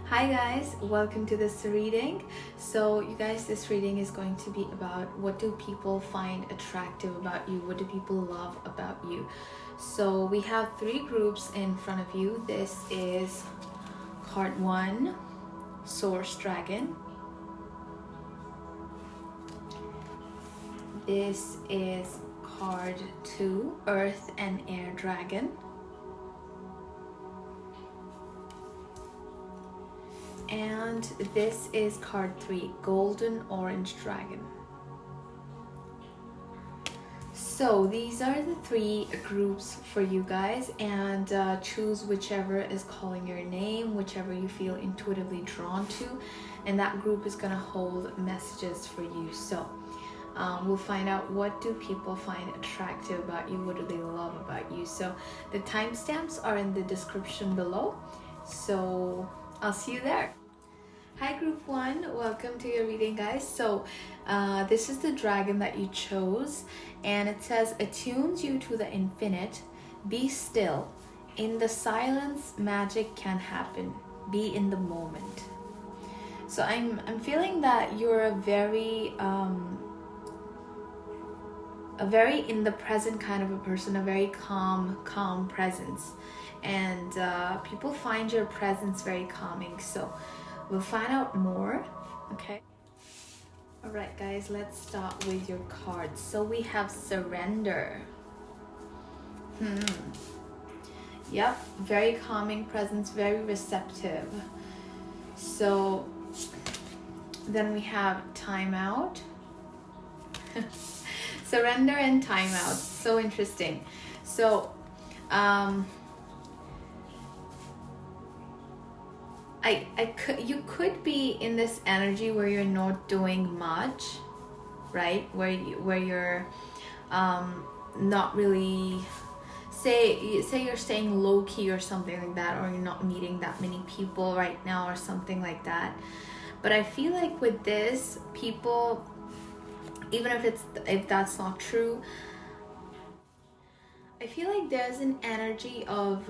Hi guys, welcome to this reading. So you guys, this reading is going to be about what do people find attractive about you, what do people love about you. So we have three groups in front of you. This is card 1, Source Dragon. This is card 2, Earth and Air Dragon. And this is card 3, Golden Orange Dragon. So these are the three groups for you guys, and choose whichever is calling your name, whichever you feel intuitively drawn to, and that group is gonna hold messages for you. So we'll find out what do people find attractive about you, what do they love about you. So the timestamps are in the description below, so I'll see you there. Hi group 1, welcome to your reading guys. So this is the dragon that you chose, and it says attunes you to the infinite. Be still. In the silence, magic can happen. Be in the moment. So I'm feeling that you're a very in the present kind of a person, a very calm presence, and people find your presence very calming. So we'll find out more. Okay. All right, guys, let's start with your cards. So we have surrender. Yep, very calming presence, very receptive. So then we have timeout. Surrender and timeout. So interesting. So you could be in this energy where you're not doing much, right? Where you're not really, say you're staying low key or something like that, or you're not meeting that many people right now or something like that. But I feel like with this, people, even if that's not true, I feel like there's an energy of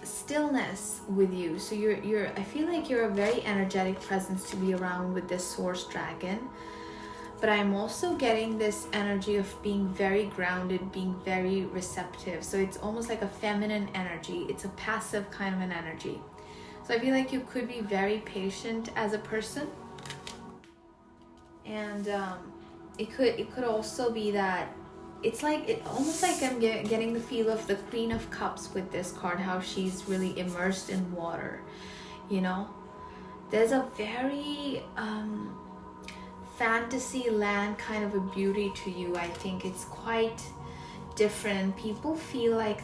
stillness with you. So I feel like you're a very energetic presence to be around with this Source Dragon. But I'm also getting this energy of being very grounded, being very receptive. So it's almost like a feminine energy. It's a passive kind of an energy. So I feel like you could be very patient as a person. And it could also be that it's almost like I'm getting the feel of the Queen of Cups with this card, how she's really immersed in water, you know. There's a very fantasy land kind of a beauty to you. I think it's quite different. People feel like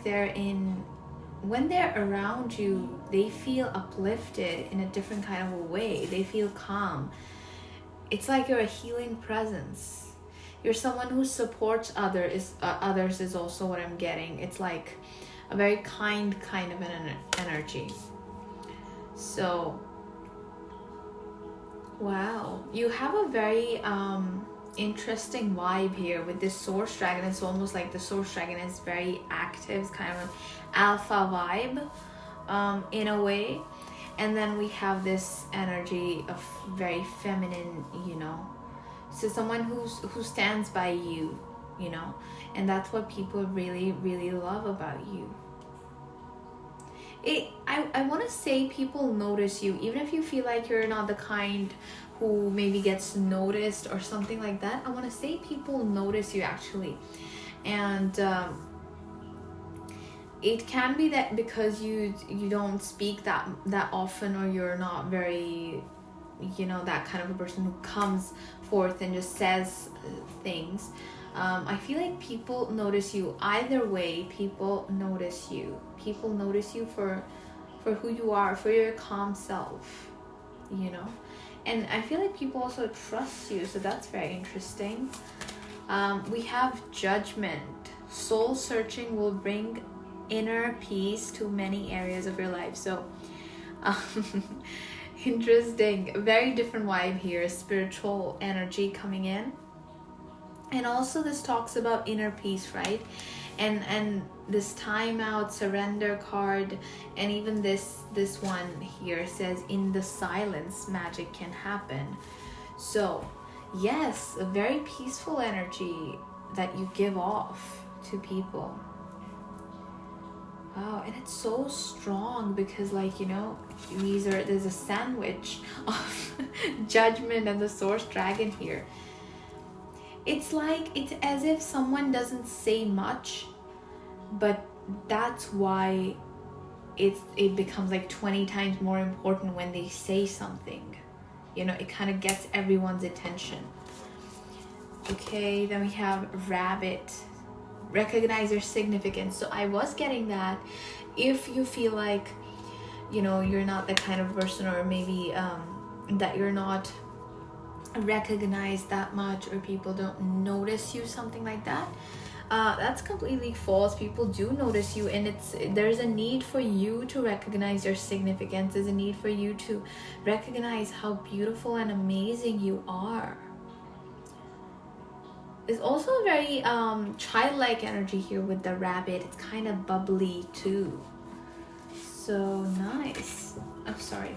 when they're around you, they feel uplifted in a different kind of a way. They feel calm. It's like you're a healing presence. You're someone who supports others is also what I'm getting. It's like a very kind of an energy. So, wow. You have a very interesting vibe here with this Source Dragon. It's almost like the Source Dragon is very active. It's kind of an alpha vibe in a way. And then we have this energy of very feminine, you know. So someone who stands by you, you know, and that's what people really, really love about you. I want to say people notice you, even if you feel like you're not the kind who maybe gets noticed or something like that. I want to say people notice you actually. And it can be that because you don't speak that often, or you're not very, you know, that kind of a person who comes forth and just says things. I feel like people notice you. Either way, people notice you. People notice you for who you are, for your calm self, you know. And I feel like people also trust you, so that's very interesting. We have Judgment. Soul searching will bring inner peace to many areas of your life. So interesting, very different vibe here, spiritual energy coming in. And also this talks about inner peace, right? And this timeout, surrender card, and even this one here says, in the silence magic can happen. So yes, a very peaceful energy that you give off to people. Wow, and it's so strong because, like, you know, there's a sandwich of judgment and the source dragon here. It's like, it's as if someone doesn't say much, but that's why it becomes like 20 times more important when they say something. You know, it kind of gets everyone's attention. Okay, then we have rabbit. Recognize your significance. So I was getting that if you feel like, you know, you're not the kind of person, or maybe that you're not recognized that much, or people don't notice you, something like that, that's completely false. People do notice you, and there's a need for you to recognize your significance. There's a need for you to recognize how beautiful and amazing you are. There's also a very childlike energy here with the rabbit. It's kind of bubbly too. So nice. I'm sorry.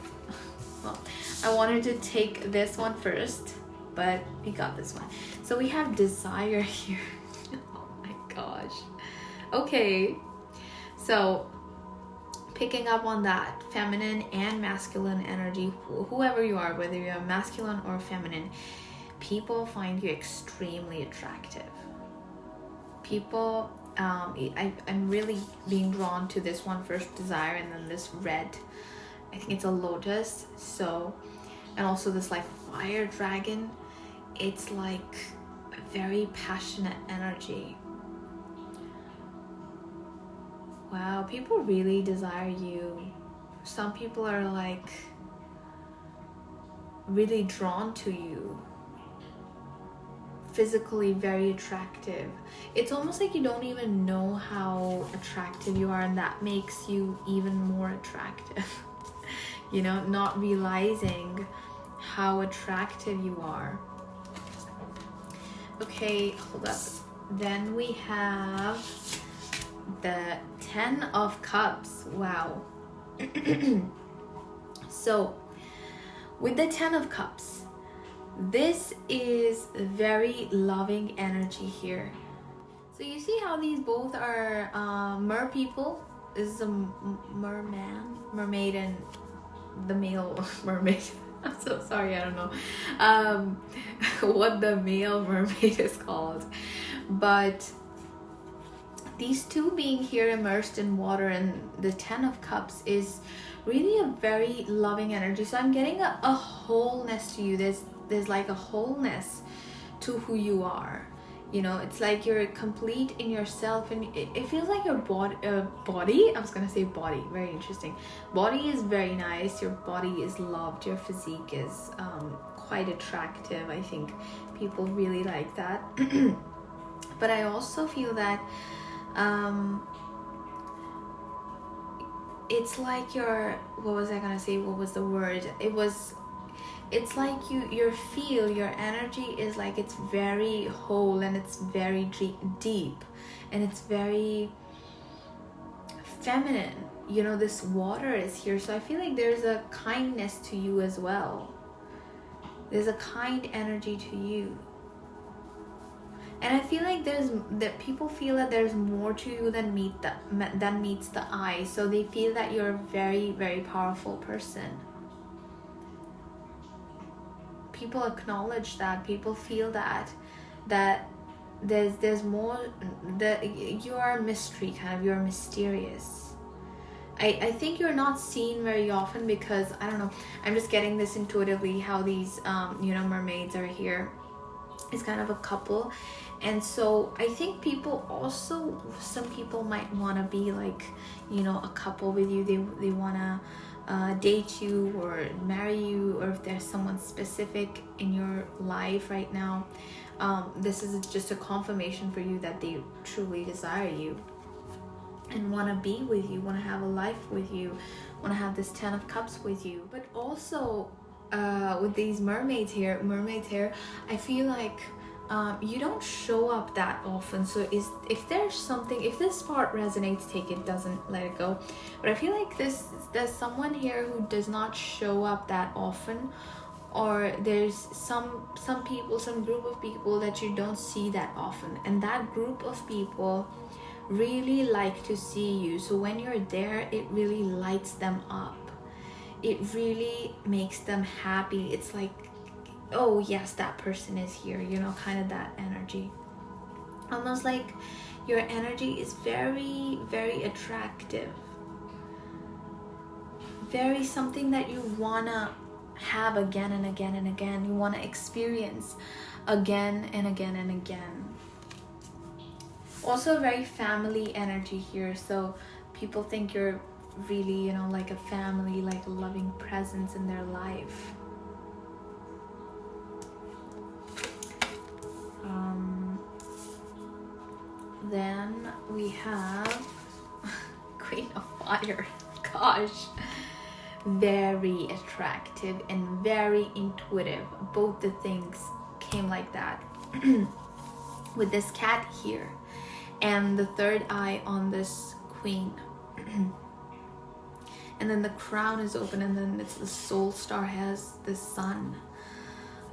Well, I wanted to take this one first, but we got this one. So we have desire here. Oh my gosh. Okay. So picking up on that feminine and masculine energy, whoever you are, whether you're masculine or feminine, people find you extremely attractive. People, I'm really being drawn to this one first, desire, and then this red, I think it's a lotus. So, and also this like fire dragon, it's like a very passionate energy. Wow, people really desire you. Some people are like really drawn to you. Physically very attractive. It's almost like you don't even know how attractive you are, and that makes you even more attractive. You know, not realizing how attractive you are. Okay, hold up. Then we have the 10 of Cups. Wow. So with the 10 of Cups, this is very loving energy here. So you see how these both are mer people. This is a mermaid, and the male mermaid. I'm so sorry, I don't know what the male mermaid is called. But these two being here immersed in water, and the 10 of Cups is really a very loving energy. So I'm getting a wholeness to you. There's like a wholeness to who you are. You know, it's like you're complete in yourself, and it feels like your body, I was gonna say body, very interesting. Body is very nice, your body is loved, your physique is quite attractive. I think people really like that. But I also feel that it's like your, what was I gonna say, what was the word? It's like your energy is like, it's very whole, and it's very deep, and it's very feminine. You know, this water is here, so I feel like there's a kindness to you as well. There's a kind energy to you, and I feel like that people feel that there's more to you than meets the eye. So they feel that you're a very, very powerful person. People acknowledge that. People feel that there's more, that you are a mystery, kind of, you're mysterious. I think you're not seen very often because, I don't know, I'm just getting this intuitively, how these you know, mermaids are here. It's kind of a couple, and so I think people also, some people might want to be like, you know, a couple with you. They want to date you or marry you, or if there's someone specific in your life right now, this is just a confirmation for you that they truly desire you and want to be with you, want to have a life with you, want to have this 10 of Cups with you. But also with these mermaids here, I feel like you don't show up that often. So if there's something, if this part resonates, take it, doesn't, let it go. But I feel like there's someone here who does not show up that often, or there's some people, some group of people that you don't see that often, and that group of people really like to see you. So when you're there, it really lights them up, it really makes them happy. It's like, oh yes, that person is here, you know, kind of that energy. Almost like your energy is very, very attractive, very something that you wanna have again and again and again. You wanna experience again and again and again. Also very family energy here, so people think you're really, you know, like a family, like a loving presence in their life. Then we have Queen of Fire. Gosh, very attractive and very intuitive. Both the things came like that with this cat here and the third eye on this queen. And then the crown is open, and then it's the soul star has the sun.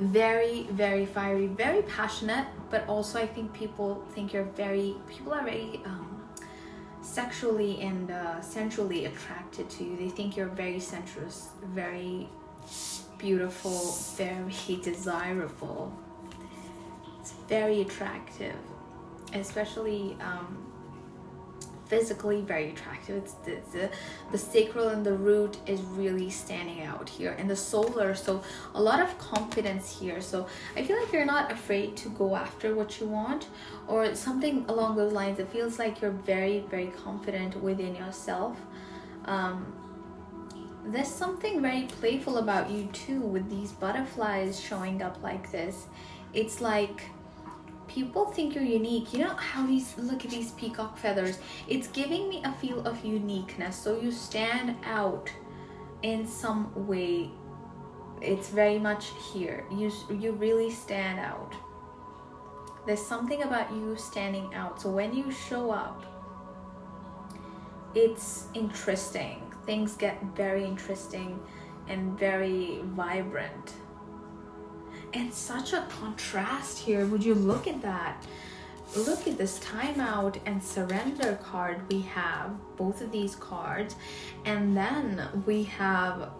Very, very fiery, very passionate, but also I think people are very sexually and sensually attracted to you. They think you're very sensuous, very beautiful, very desirable. It's very attractive, especially physically very attractive. It's the sacral and the root is really standing out here, and the solar, so a lot of confidence here. So I feel like you're not afraid to go after what you want, or something along those lines. It feels like you're very, very confident within yourself. There's something very playful about you too, with these butterflies showing up like this. It's like people think you're unique. You know how look at these peacock feathers. It's giving me a feel of uniqueness. So you stand out in some way. It's very much here. You really stand out. There's something about you standing out. So when you show up, it's interesting. Things get very interesting and very vibrant. And such a contrast here. Would you look at that? Look at this timeout and surrender card. We have both of these cards, and then we have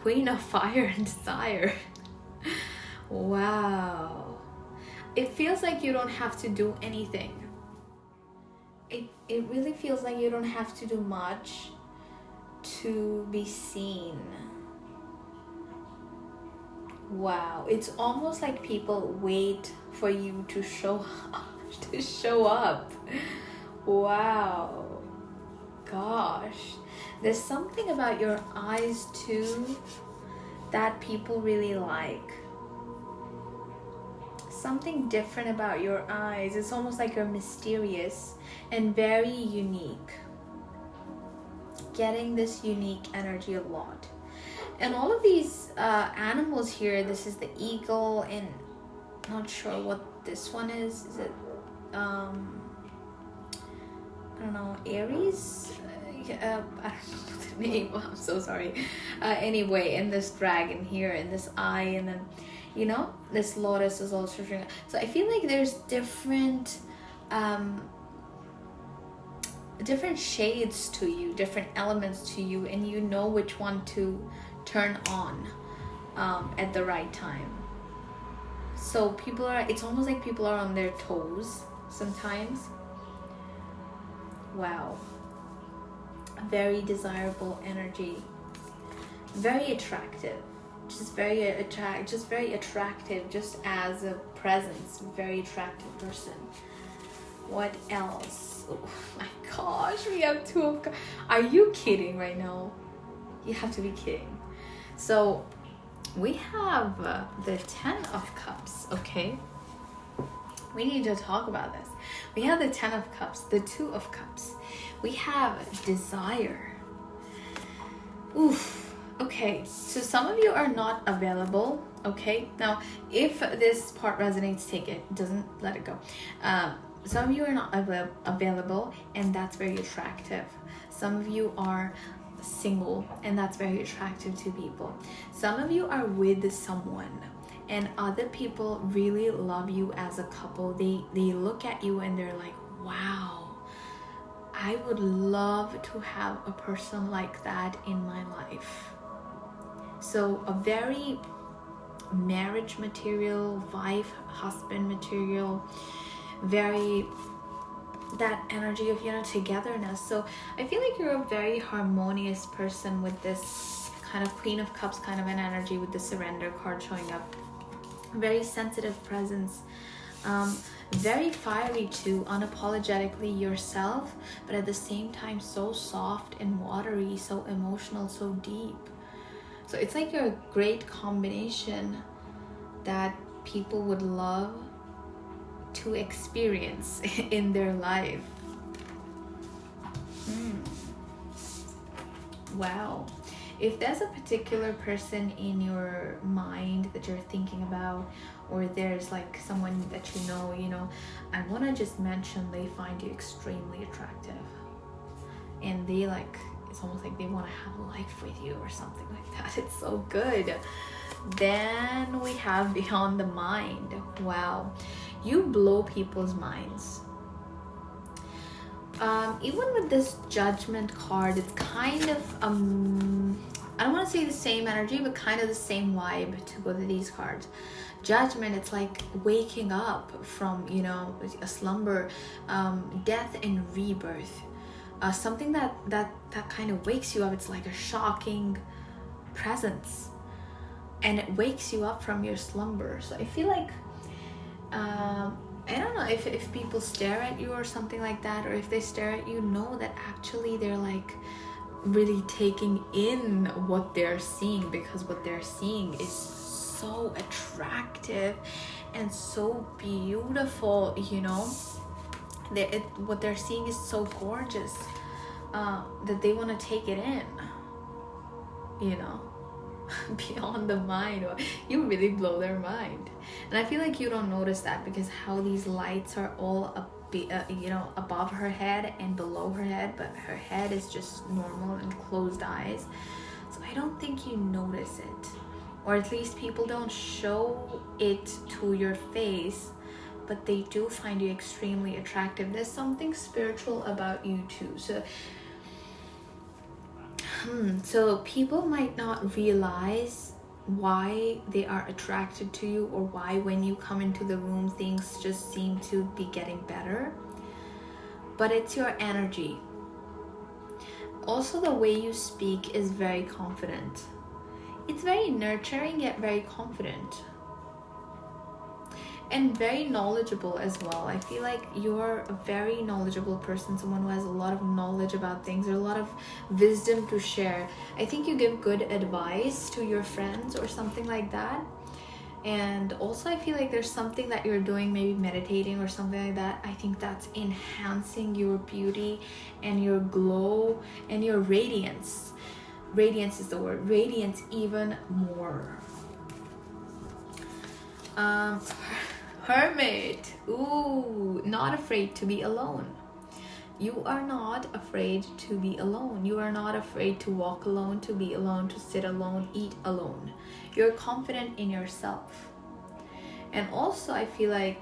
Queen of Fire and Desire. Wow. It feels like you don't have to do anything. It really feels like you don't have to do much to be seen. Wow, it's almost like people wait for you to show up. Wow. Gosh. There's something about your eyes too that people really like. Something different about your eyes. It's almost like you're mysterious and very unique. Getting this unique energy a lot. And all of these animals here, this is the eagle, and not sure what this one is. Is it, I don't know, Aries? I don't know the name, I'm so sorry. Anyway, and this dragon here, and this eye, and then, you know, this lotus is also showing. So I feel like there's different shades to you, different elements to you, and you know which one to turn on at the right time. So it's almost like people are on their toes sometimes. Wow. Very desirable energy. Very attractive. Just very attractive, just as a presence. Very attractive person. What else? Oh my gosh, we have two of cups. Are you kidding right now? You have to be kidding. So we have the 10 of Cups, okay? We need to talk about this. We have the 10 of Cups, the 2 of Cups. We have Desire. Oof, Okay, so some of you are not available. Okay, now if this part resonates, take it. Doesn't, let it go. Some of you are not available, and that's very attractive. Some of you are single, and that's very attractive to people. Some of you are with someone, and other people really love you as a couple. They look at you and they're like, wow, I would love to have a person like that in my life. So a very marriage material, wife, husband material, very that energy of, you know, togetherness. So I feel like you're a very harmonious person with this kind of Queen of Cups kind of an energy, with the Surrender card showing up. Very sensitive presence. Very fiery too, unapologetically yourself, but at the same time so soft and watery, so emotional, so deep. So it's like you're a great combination that people would love to experience in their life. Wow. If there's a particular person in your mind that you're thinking about, or there's like someone that you know, I want to just mention they find you extremely attractive, and they like, it's almost like they want to have life with you or something like that. It's so good. Then we have Beyond the Mind. Wow, you blow people's minds. Even with this Judgment card, it's kind of I don't want to say the same energy, but kind of the same vibe to both of these cards. Judgment, it's like waking up from, you know, a slumber, death and rebirth. Something that kind of wakes you up. It's like a shocking presence, and it wakes you up from your slumber. So I feel like I don't know if people stare at you or something like that, or if they stare at you, know that actually they're like really taking in what they're seeing, because what they're seeing is so attractive and so beautiful, you know. What they're seeing is so gorgeous that they want to take it in, you know. Beyond the mind, you really blow their mind. And I feel like you don't notice that, because how these lights are all you know, above her head and below her head, but her head is just normal and closed eyes. So I don't think you notice it, or at least people don't show it to your face, but they do find you extremely attractive. There's something spiritual about you too. So people might not realize why they are attracted to you, or why when you come into the room things just seem to be getting better, but it's your energy. Also, the way you speak is very confident. It's very nurturing yet very confident, and very knowledgeable as well. I feel like you're a very knowledgeable person, someone who has a lot of knowledge about things, or a lot of wisdom to share. I think you give good advice to your friends or something like that. And also I feel like there's something that you're doing, maybe meditating or something like that. I think that's enhancing your beauty and your glow and your radiance. Radiance is the word. Radiance even more. Hermit. Ooh, not afraid to be alone. You are not afraid to be alone. You are not afraid to walk alone, to be alone, to sit alone, eat alone. You're confident in yourself. And also I feel like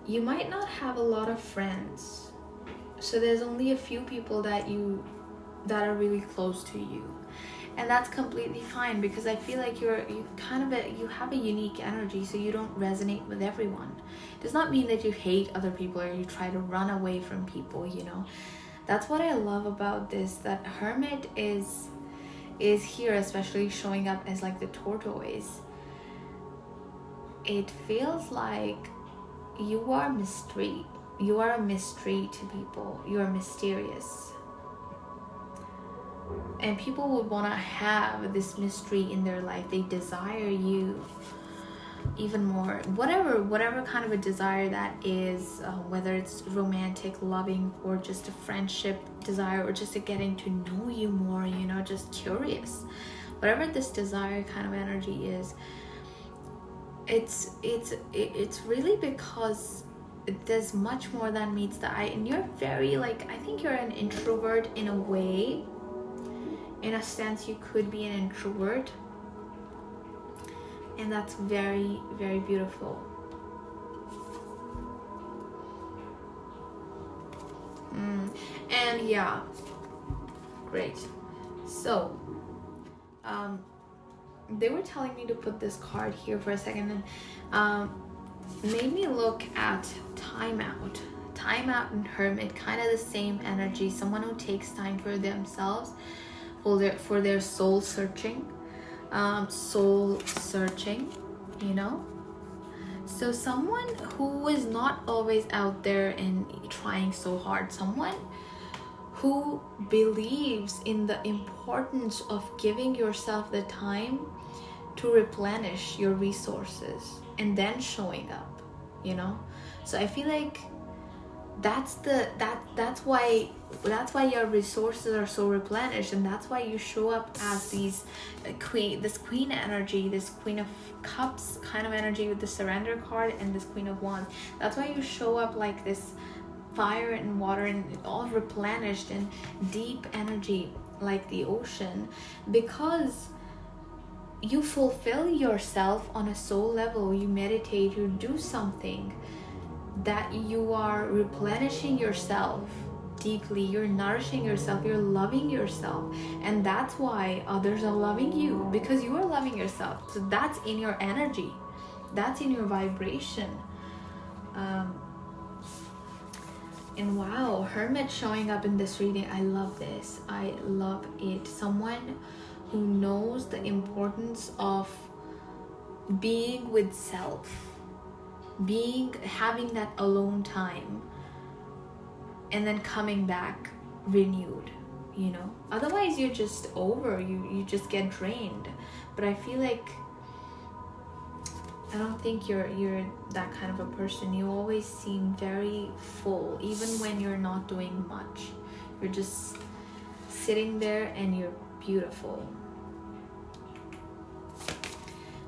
you might not have a lot of friends. So there's only a few people that are really close to you. And that's completely fine, because I feel like you have a unique energy, so you don't resonate with everyone. It does not mean that you hate other people or you try to run away from people, you know. That's what I love about this, that Hermit is here, especially showing up as like the tortoise. It feels like you are mystery. You are a mystery to people. You are mysterious. And people would want to have this mystery in their life. They desire you. even more, whatever kind of a desire that is, whether it's romantic, loving, or just a friendship desire, or just a getting to know you more, you know, just curious, whatever this desire kind of energy is, it's really because there's much more than meets the eye. And you're very, like, I think you're an introvert in a way. In a sense, you could be an introvert, and that's very, very beautiful. And yeah, great. So they were telling me to put this card here for a second, and made me look at timeout and hermit, kind of the same energy. Someone who takes time for themselves, for their soul searching, you know. So someone who is not always out there and trying so hard, someone who believes in the importance of giving yourself the time to replenish your resources and then showing up, you know. So I feel like that's why your resources are so replenished, and that's why you show up as this queen energy, this queen of cups kind of energy with the surrender card, and this queen of wands. That's why you show up like this fire and water, and all replenished and deep energy like the ocean, because you fulfill yourself on a soul level. You meditate, you do something that you are replenishing yourself deeply, you're nourishing yourself, you're loving yourself, and that's why others are loving you, because you are loving yourself. So that's in your energy, that's in your vibration. And wow, hermit showing up in this reading, I love this, I love it. Someone who knows the importance of being with self, having that alone time, and then coming back renewed, you know. Otherwise you're just over, you just get drained. But I feel like, I don't think you're that kind of a person. You always seem very full, even when you're not doing much. You're just sitting there and you're beautiful.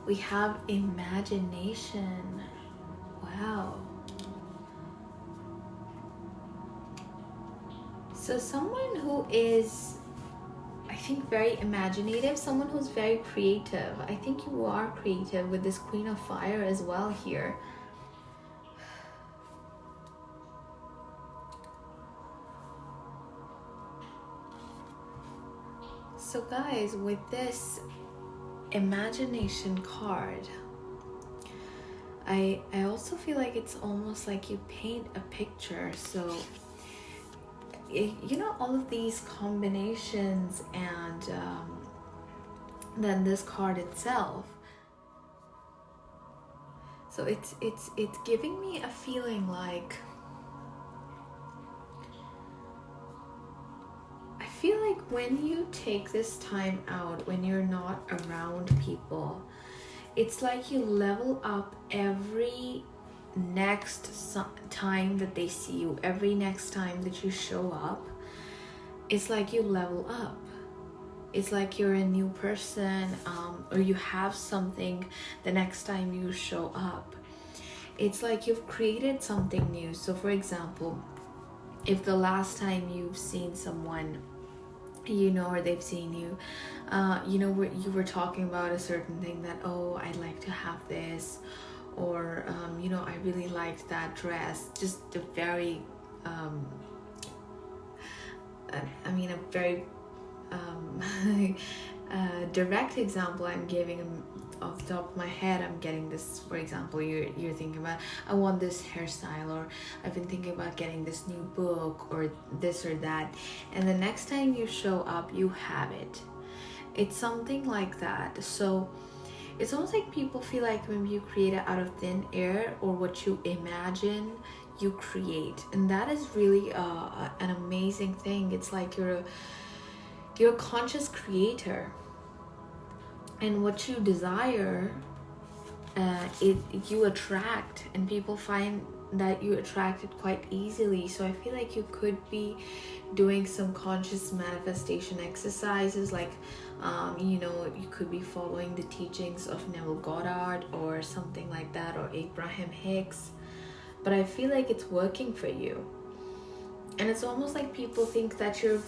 We have imagination. Wow. So someone who is, I think, very imaginative, someone who's very creative. I think you are creative with this Queen of Fire as well here. So guys, with this imagination card, I also feel like it's almost like you paint a picture. So you know, all of these combinations, and then this card itself. So it's giving me a feeling like, I feel like when you take this time out, when you're not around people, it's like you level up every next time that they see you, every next time that you show up. It's like you level up. It's like you're a new person, or you have something the next time you show up. It's like you've created something new. So for example, if the last time you've seen someone, you know, or they've seen you, you know, you were talking about a certain thing that, oh, I'd like to have this, or you know, I really liked that dress. Just a very I mean, a very direct example I'm giving off the top of my head. I'm getting this, for example, you're thinking about, I want this hairstyle, or I've been thinking about getting this new book, or this or that, and the next time you show up, you have it. It's something like that. So it's almost like people feel like when you create it out of thin air, or what you imagine, you create. And that is really an amazing thing. It's like you're a conscious creator, and what you desire, you attract, and people find that you attract it quite easily. So I feel like you could be doing some conscious manifestation exercises, like you could be following the teachings of Neville Goddard or something like that, or Abraham Hicks. But I feel like it's working for you. And it's almost like people think that you've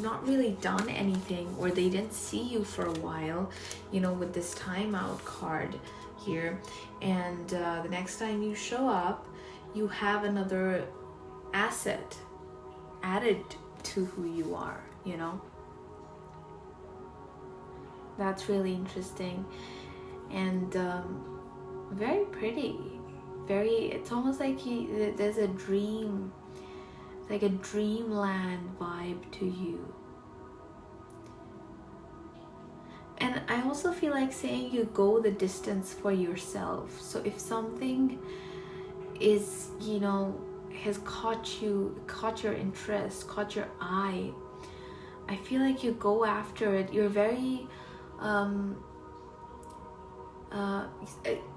not really done anything, or they didn't see you for a while, with this timeout card here. And the next time you show up, you have another asset added to who you are, That's really interesting. And very pretty. It's almost like there's a dream, like a dreamland vibe to you. And I also feel like saying you go the distance for yourself. So if something is, has caught your interest, caught your eye, I feel like you go after it. You're very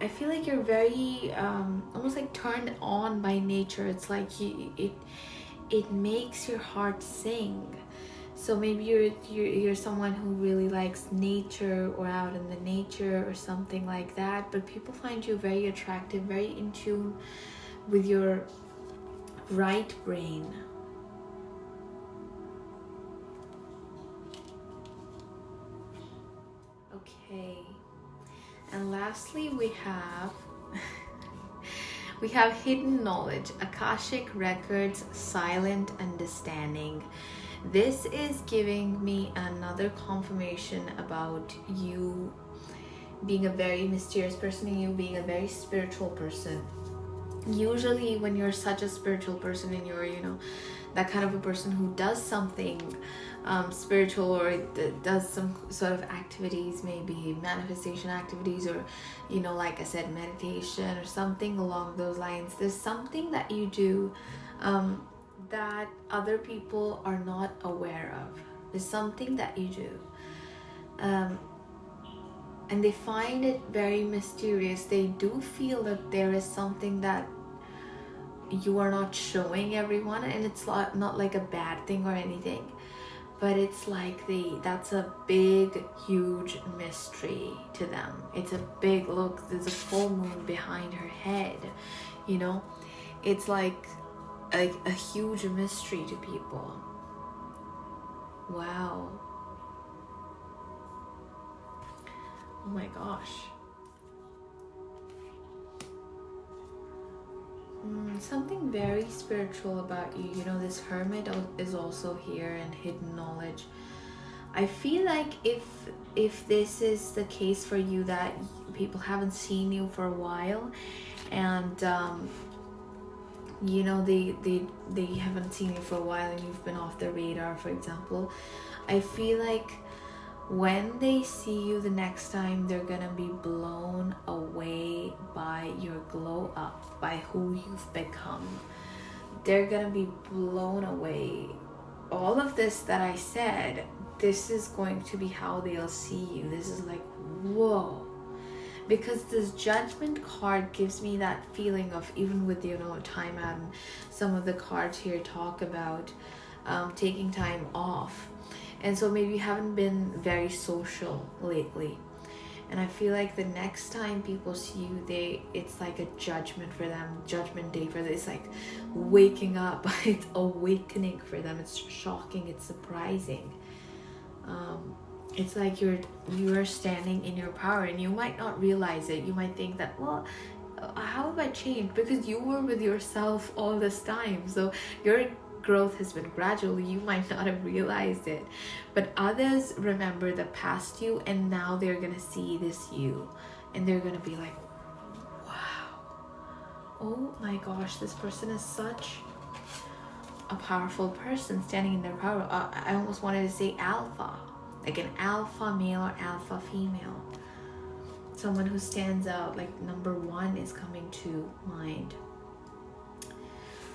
I feel like you're very almost like turned on by nature. It's like it makes your heart sing. So maybe you're someone who really likes nature, or out in the nature or something like that, but people find you very attractive, very in tune with your right brain. Okay. And lastly, we have hidden knowledge, Akashic records, silent understanding. This is giving me another confirmation about you being a very mysterious person, and you being a very spiritual person. Usually when you're such a spiritual person, and you're that kind of a person who does something spiritual, or does some sort of activities, maybe manifestation activities, or like I said, meditation or something along those lines, there's something that you do that other people are not aware of. There's something that you do and they find it very mysterious. They do feel that there is something that you are not showing everyone, and it's not like a bad thing or anything, but it's like that's a big, huge mystery to them. It's a big look. There's a full moon behind her head. It's like a huge mystery to people. Wow. Oh my gosh. Something very spiritual about you. This hermit is also here, and hidden knowledge. I feel like if this is the case for you, that people haven't seen you for a while, and they haven't seen you for a while, and you've been off their radar, for example, I feel like when they see you the next time, they're gonna be blown away by your glow up, by who you've become. They're gonna be blown away. All of this that I said, this is going to be how they'll see you. This is like, whoa. Because this judgment card gives me that feeling of, even with time out, and some of the cards here talk about taking time off. And so maybe you haven't been very social lately, and I feel like the next time people see you, it's like a judgment for them, judgment day for them. It's like waking up. It's awakening for them. It's shocking. It's surprising. It's like you are standing in your power, and you might not realize it. You might think that, well, how have I changed? Because you were with yourself all this time, so your growth has been gradual. You might not have realized it, but others remember the past you, and now they're gonna see this you, and they're gonna be like, wow, oh my gosh, this person is such a powerful person, standing in their power. I almost wanted to say alpha, like an alpha male or alpha female, someone who stands out, like number one is coming to mind.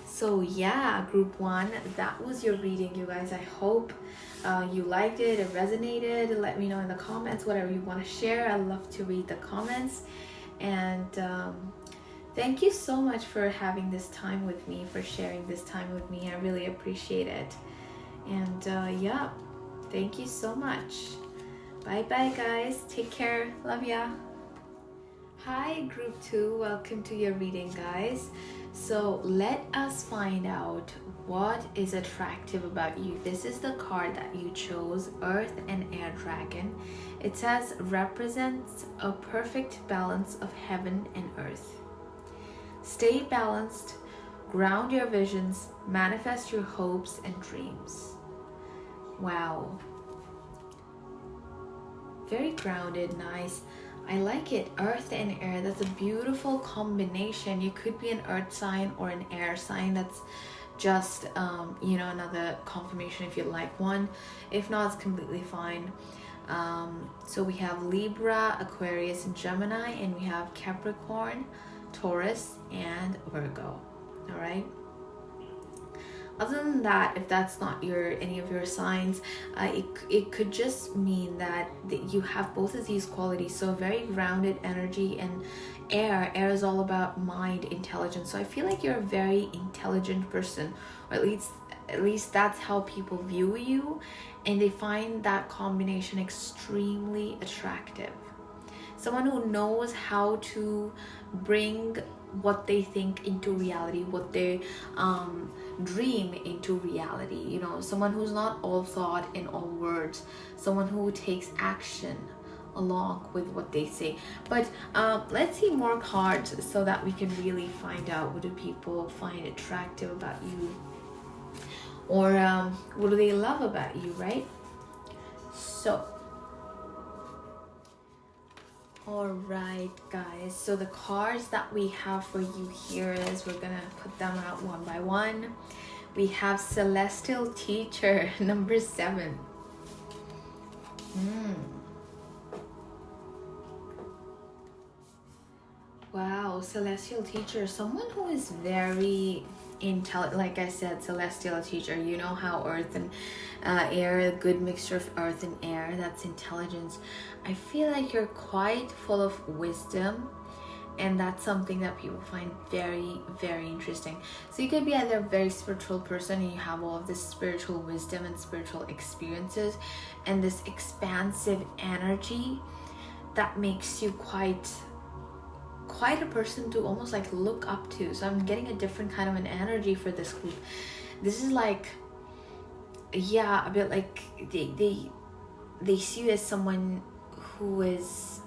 So yeah, group one, that was your reading, you guys. I hope you liked it resonated. Let me know in the comments whatever you want to share. I love to read the comments. And thank you so much for having this time with me, for sharing this time with me. I really appreciate it. And yeah, thank you so much. Bye bye, guys. Take care. Love ya. Hi, group 2. Welcome to your reading, guys. So let us find out what is attractive about you. This is the card that you chose, Earth and Air Dragon. It says represents a perfect balance of heaven and earth. Stay balanced, ground your visions, manifest your hopes and dreams. Wow. Very grounded, nice. I like it. Earth and air, that's a beautiful combination. You could be an earth sign or an air sign. That's just another confirmation if you like one. If not, it's completely fine. So we have Libra, Aquarius, and Gemini, and we have Capricorn, Taurus, and Virgo. All right. Other than that, if that's not any of your signs, it could just mean that you have both of these qualities. So very grounded energy, and air is all about mind, intelligence. So I feel like you're a very intelligent person, or at least that's how people view you, and they find that combination extremely attractive. Someone who knows how to bring what they think into reality, what they dream into reality. Someone who's not all thought and all words, someone who takes action along with what they say. But let's see more cards so that we can really find out, what do people find attractive about you, or what do they love about you, right? So all right, guys, so the cards that we have for you here is, we're gonna put them out one by one. We have Celestial Teacher, number 7. Wow, Celestial Teacher, someone who is very intelligent. Like I said, Celestial Teacher, you know how earth and air, a good mixture of earth and air, that's intelligence. I feel like you're quite full of wisdom, and that's something that people find very, very interesting. So you could be either a very spiritual person and you have all of this spiritual wisdom and spiritual experiences and this expansive energy that makes you quite a person to almost like look up to. So I'm getting a different kind of an energy for this group. This is like, yeah, a bit like they see you as someone who is,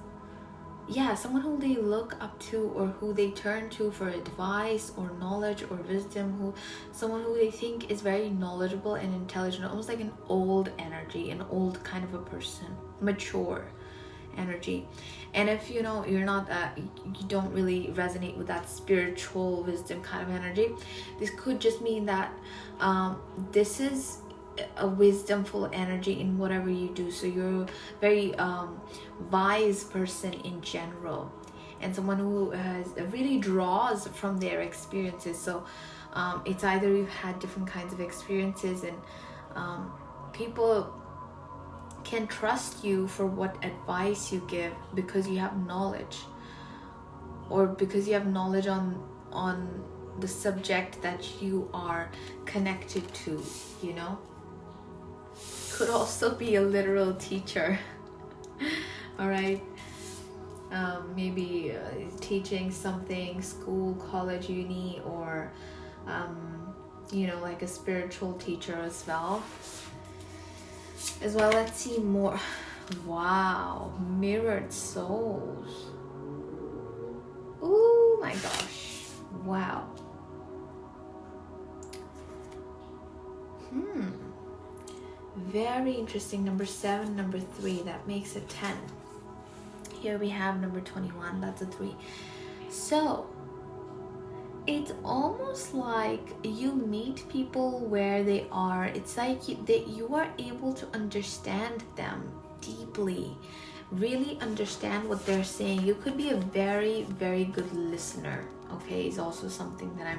someone who they look up to, or who they turn to for advice or knowledge or wisdom, someone who they think is very knowledgeable and intelligent, almost like an old energy, an old kind of a person, mature energy. And if you're not you don't really resonate with that spiritual wisdom kind of energy, this could just mean that this is a wisdomful energy in whatever you do. So you're a very wise person in general, and someone who really draws from their experiences. So it's either you've had different kinds of experiences, and people can trust you for what advice you give because you have knowledge, or because you have knowledge on the subject that you are connected to. Could also be a literal teacher. All right, maybe teaching something, school, college, uni, or like a spiritual teacher as well. Let's see more. Wow, mirrored souls. Oh my gosh. Wow. Very interesting. Number 7, number 3, that makes it 10. Here we have number 21, that's a 3. So it's almost like you meet people where they are. It's like that you are able to understand them deeply, really understand what they're saying. You could be a very, very good listener. Okay, is also something that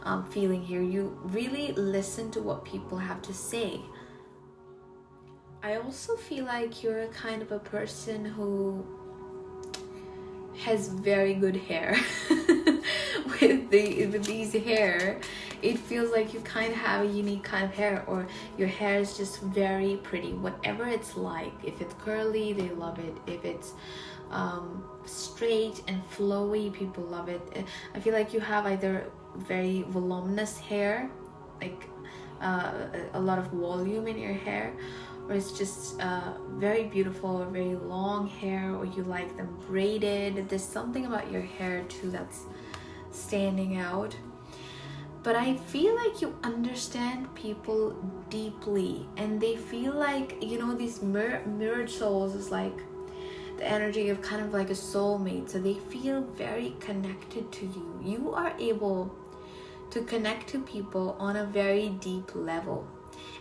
I'm feeling here. You really listen to what people have to say. I also feel like you're a kind of a person who has very good hair. with these hair, it feels like you kind of have a unique kind of hair, or your hair is just very pretty, whatever it's like. If it's curly, they love it. If it's straight and flowy, people love it. I feel like you have either very voluminous hair, like a lot of volume in your hair, or it's just very beautiful or very long hair, or you like them braided. There's something about your hair too that's standing out. But I feel like you understand people deeply, and they feel like, you know, these mirrored souls is like the energy of kind of like a soulmate. So they feel very connected to you. You are able to connect to people on a very deep level,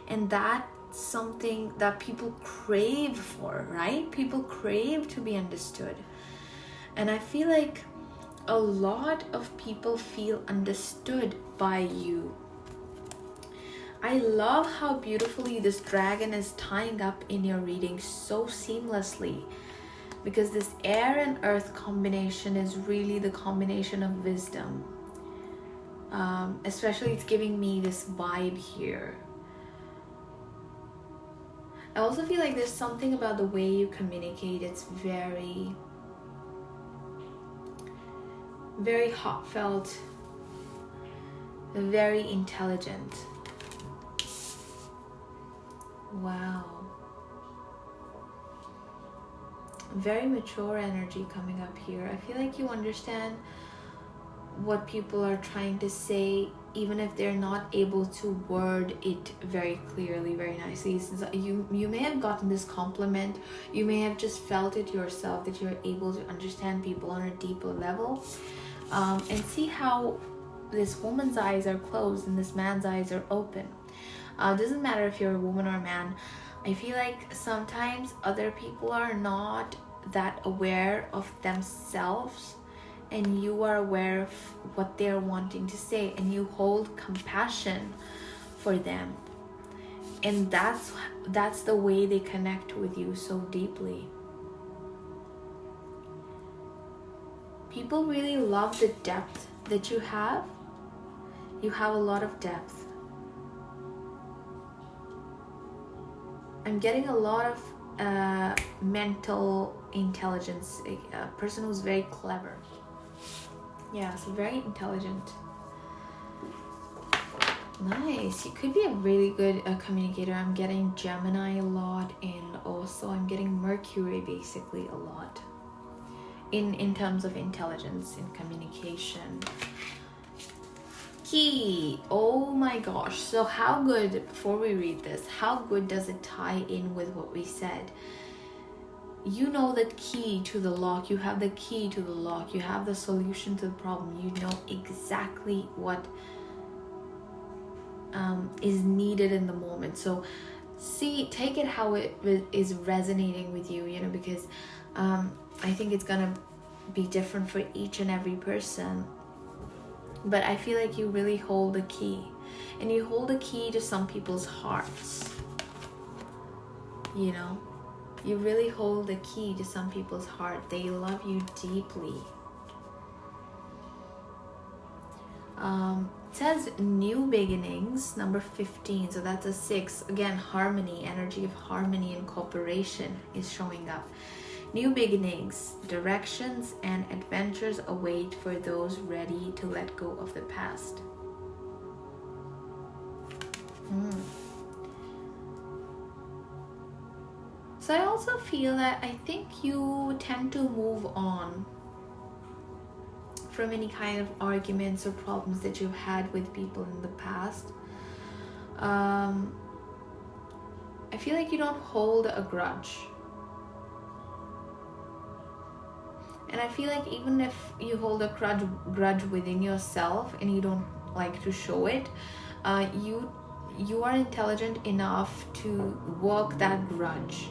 and that's something that people crave for, right? People crave to be understood. And I feel like a lot of people feel understood by you. I love how beautifully this dragon is tying up in your reading so seamlessly, because this air and earth combination is really the combination of wisdom. Especially it's giving me this vibe here. I also feel like there's something about the way you communicate. It's very, very heartfelt, very intelligent. Wow. Very mature energy coming up here. I feel like you understand what people are trying to say, even if they're not able to word it very clearly, very nicely. Since you may have gotten this compliment, you may have just felt it yourself, that you're able to understand people on a deeper level, and see how this woman's eyes are closed and this man's eyes are open. Doesn't matter if you're a woman or a man. I feel like sometimes other people are not that aware of themselves, and you are aware of what they're wanting to say, and you hold compassion for them, and that's the way they connect with you so deeply. People really love the depth that you have. You have a lot of depth. I'm getting a lot of mental intelligence, a person who's very clever. Yeah, so very intelligent. Nice. You could be a really good communicator. I'm getting Gemini a lot, and also I'm getting Mercury basically a lot in terms of intelligence and communication. Key. Oh my gosh. So how good, before we read this, how good does it tie in with what we said? You know the key to the lock. You have the key to the lock. You have the solution to the problem. You know exactly what is needed in the moment. So take it how it is resonating with you, you know, because I think it's gonna be different for each and every person. But I feel like you really hold a key, and you hold a key to some people's hearts, you know. You really hold the key to some people's heart. They love you deeply. It says new beginnings, number 15. So that's a 6. Again, harmony, energy of harmony and cooperation is showing up. New beginnings, directions, and adventures await for those ready to let go of the past. So I also feel that I think you tend to move on from any kind of arguments or problems that you've had with people in the past. I feel like you don't hold a grudge. And I feel like even if you hold a grudge within yourself and you don't like to show it, you are intelligent enough to work that grudge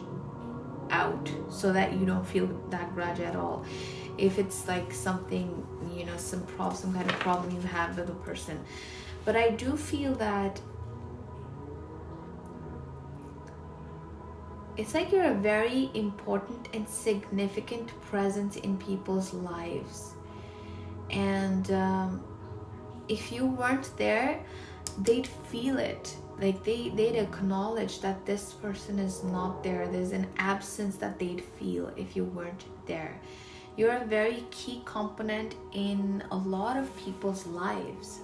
out so that you don't feel that grudge at all. If it's like something, you know, some kind of problem you have with a person. But I do feel that it's like you're a very important and significant presence in people's lives. And if you weren't there, they'd feel it. Like they'd acknowledge that this person is not there. There's an absence that they'd feel if you weren't there. You're a very key component in a lot of people's lives.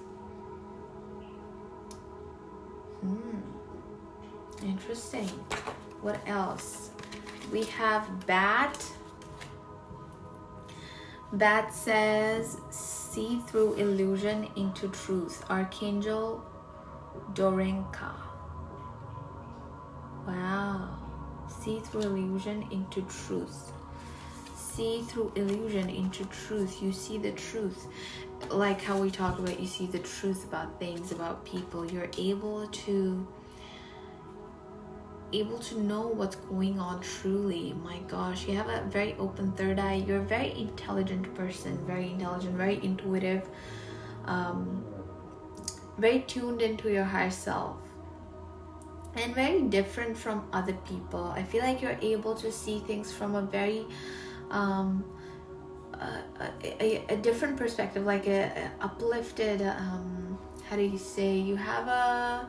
Interesting. What else? We have Bat. Bat says, see through illusion into truth. Archangel Dorenka. Wow. See through illusion into truth. See through illusion into truth. You see the truth. Like how we talk about, you see the truth about things, about people. You're able to know what's going on truly. My gosh, you have a very open third eye. You're a very intelligent person, very intelligent, very intuitive, very tuned into your higher self, and very different from other people. I feel like you're able to see things from a very a different perspective, like a uplifted, how do you say, you have a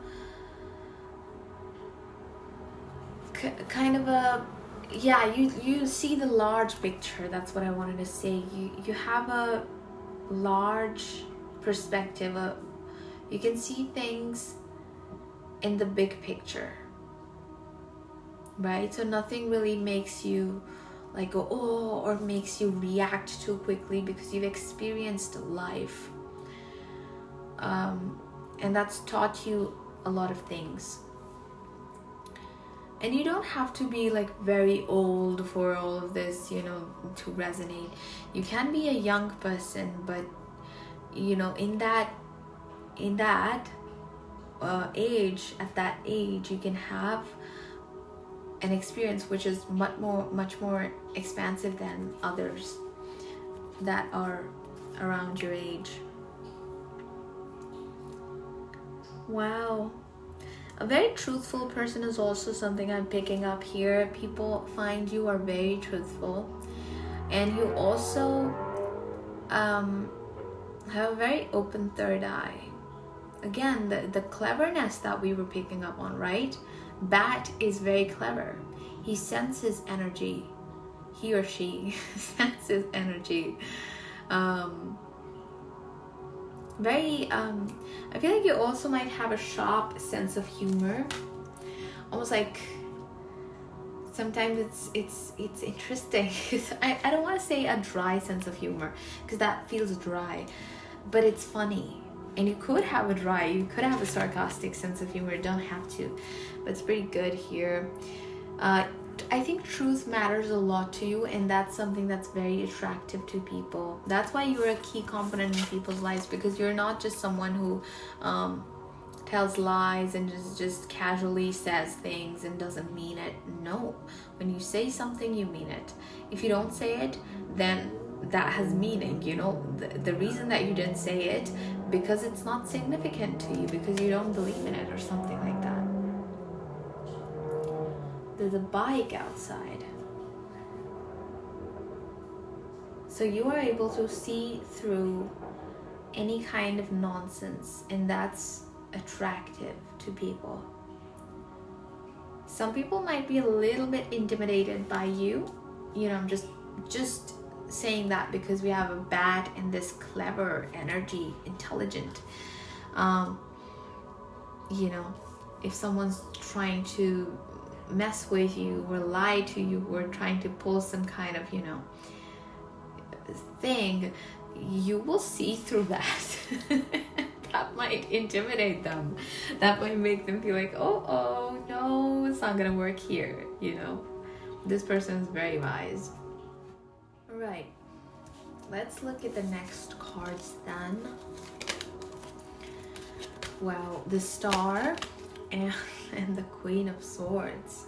kind of a, yeah, you see the large picture. That's what I wanted to say. You have a large perspective. You can see things in the big picture, right? So nothing really makes you like go, oh, or makes you react too quickly, because you've experienced life, and that's taught you a lot of things. And you don't have to be like very old for all of this, you know, to resonate. You can be a young person, but you know, in that age, at that age, you can have an experience which is much more expansive than others that are around your age. Wow. A very truthful person is also something I'm picking up here. People find you are very truthful, and you also have a very open third eye. Again, the cleverness that we were picking up on, right? Bat is very clever. He senses energy. He or she senses energy. I feel like you also might have a sharp sense of humor. Almost like sometimes it's interesting. I don't want to say a dry sense of humor, because that feels dry, but it's funny. And you could have a sarcastic sense of humor. You don't have to, but it's pretty good here. I think truth matters a lot to you, and that's something that's very attractive to people. That's why you're a key component in people's lives, because you're not just someone who tells lies and just casually says things and doesn't mean it. No, when you say something, you mean it. If you don't say it, then that has meaning, you know. The reason that you didn't say it, because it's not significant to you, because you don't believe in it or something like that. There's a bike outside, so you are able to see through any kind of nonsense, and that's attractive to people. Some people might be a little bit intimidated by you, you know. I'm just saying that because we have a bat and this clever energy, intelligent. You know, if someone's trying to mess with you or lie to you or trying to pull some kind of, you know, thing, you will see through that. That might intimidate them. That might make them feel like, oh no, it's not gonna work here, you know. This person is very wise. Right, let's look at the next cards then. Well, the Star and the Queen of Swords.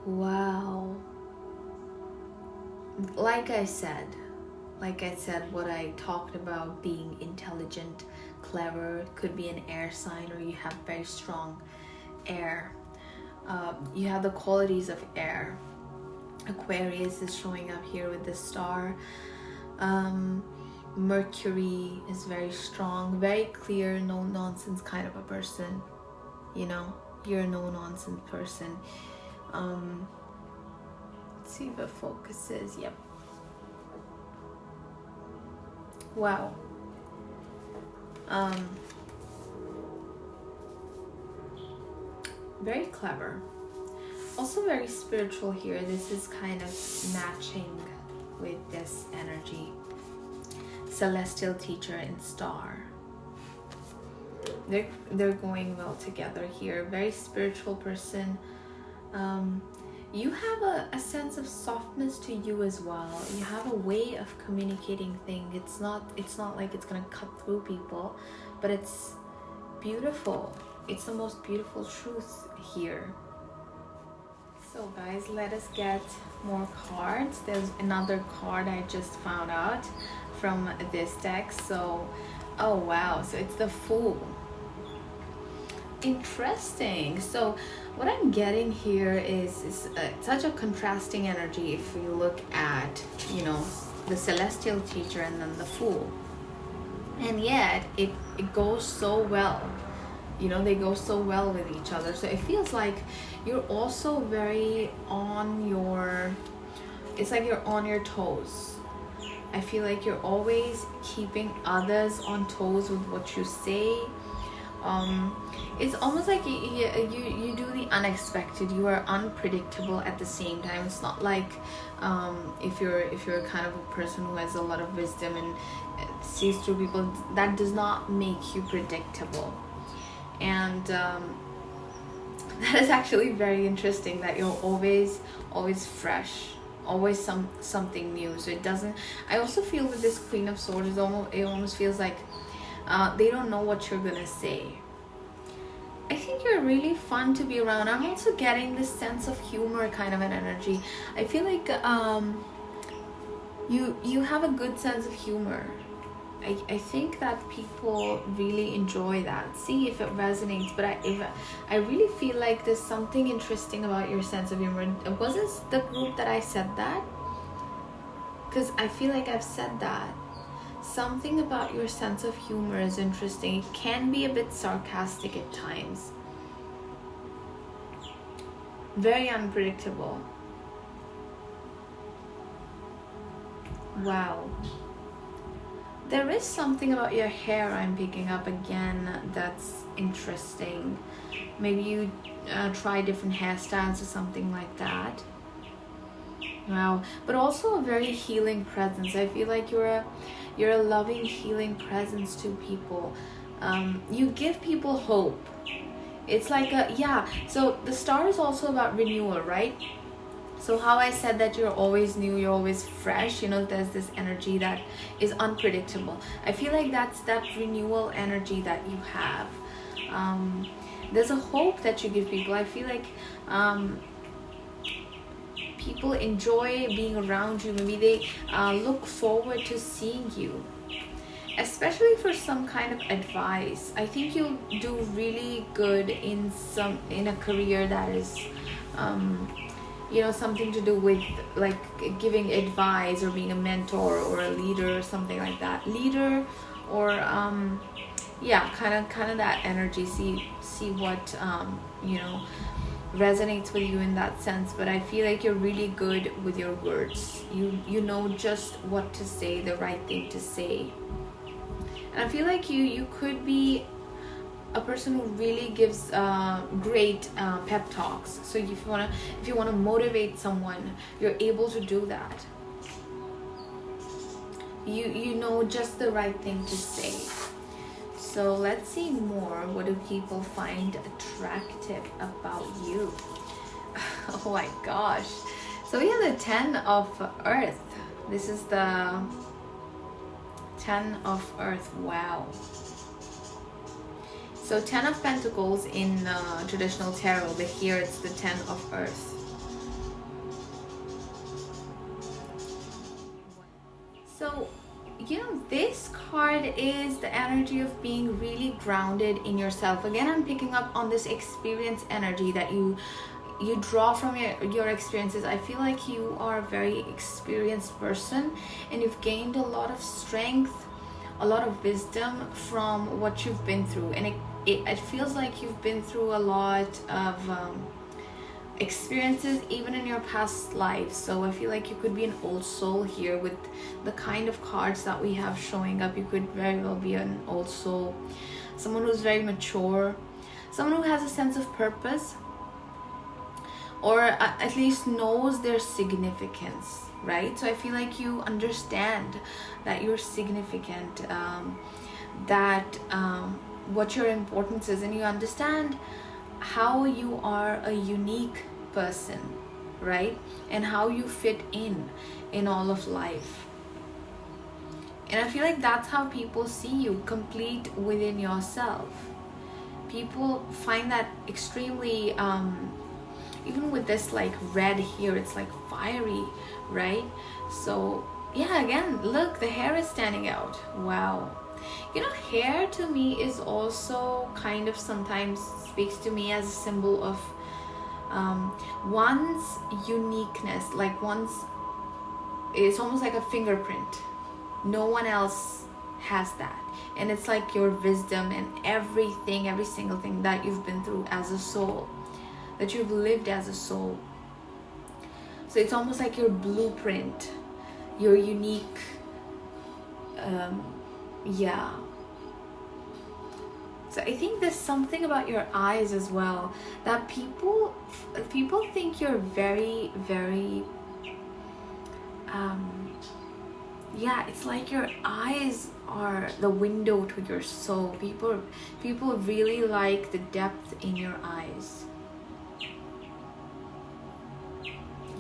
Wow. Like I said, what I talked about, being intelligent, clever, could be an air sign, or you have very strong air. You have the qualities of air. Aquarius is showing up here with the star. Mercury is very strong, very clear, no nonsense kind of a person. You know, you're a no nonsense person. Let's see if it focuses. Yep. Wow. Very clever. Also very spiritual here. This is kind of matching with this energy. Celestial teacher and star. They're going well together here. Very spiritual person. You have a sense of softness to you as well. You have a way of communicating things. It's not like it's gonna cut through people, but it's beautiful. It's the most beautiful truth here. So guys, let us get more cards. There's another card I just found out from this deck. So, oh wow, so it's the Fool. Interesting. So what I'm getting here is such a contrasting energy if you look at, you know, the Celestial Teacher and then the Fool. And yet it goes so well. You know, they go so well with each other. So it feels like you're also very on your, it's like you're on your toes. I feel like you're always keeping others on toes with what you say. It's almost like you do the unexpected. You are unpredictable at the same time. It's not like if you're kind of a person who has a lot of wisdom and sees through people, that does not make you predictable. And that is actually very interesting, that you're always fresh, always something new. So it doesn't, I also feel with this Queen of Swords, it almost feels like they don't know what you're gonna say. I think you're really fun to be around. I'm also getting this sense of humor kind of an energy. I feel like you have a good sense of humor. I think that people really enjoy that. See if it resonates. But I really feel like there's something interesting about your sense of humor. Was this the group that I said that? Because I feel like I've said that. Something about your sense of humor is interesting. It can be a bit sarcastic at times. Very unpredictable. Wow. There is something about your hair I'm picking up again that's interesting. Maybe you try different hairstyles or something like that. Wow. But also a very healing presence. I feel like you're a loving, healing presence to people. You give people hope. It's like so the star is also about renewal, right? So how I said that you're always new, you're always fresh, you know, there's this energy that is unpredictable. I feel like that's that renewal energy that you have. There's a hope that you give people. I feel like people enjoy being around you. Maybe they look forward to seeing you, especially for some kind of advice. I think you'll do really good in a career that is you know, something to do with like giving advice or being a mentor or a leader or something like that. Leader or yeah, kind of that energy. See what you know, resonates with you in that sense. But I feel like you're really good with your words. You know just what to say, the right thing to say. And I feel like you could be a person who really gives great pep talks. So if you wanna motivate someone, you're able to do that. You know just the right thing to say. So let's see more. What do people find attractive about you? Oh my gosh. So we have the 10 of Earth. This is the 10 of Earth. Wow. So 10 of Pentacles in traditional tarot, but here it's the 10 of Earth. So, you know, this card is the energy of being really grounded in yourself. Again, I'm picking up on this experience energy that you you draw from your experiences. I feel like you are a very experienced person, and you've gained a lot of strength, a lot of wisdom from what you've been through. And it feels like you've been through a lot of experiences even in your past lives. So I feel like you could be an old soul here with the kind of cards that we have showing up. You could very well be an old soul, someone who's very mature, someone who has a sense of purpose, or at least knows their significance, right? So I feel like you understand that you're significant, what your importance is, and you understand how you are a unique person, right? And how you fit in all of life. And I feel like that's how people see you, complete within yourself. People find that extremely even with this like red here, it's like fiery, right? So yeah, again, look, the hair is standing out. Wow. You know, hair to me is also kind of sometimes speaks to me as a symbol of one's uniqueness, like it's almost like a fingerprint. No one else has that. And it's like your wisdom and everything, every single thing that you've been through as a soul, that you've lived as a soul. So it's almost like your blueprint, your unique, yeah. So I think there's something about your eyes as well that people think you're very, very, yeah, it's like your eyes are the window to your soul. People really like the depth in your eyes.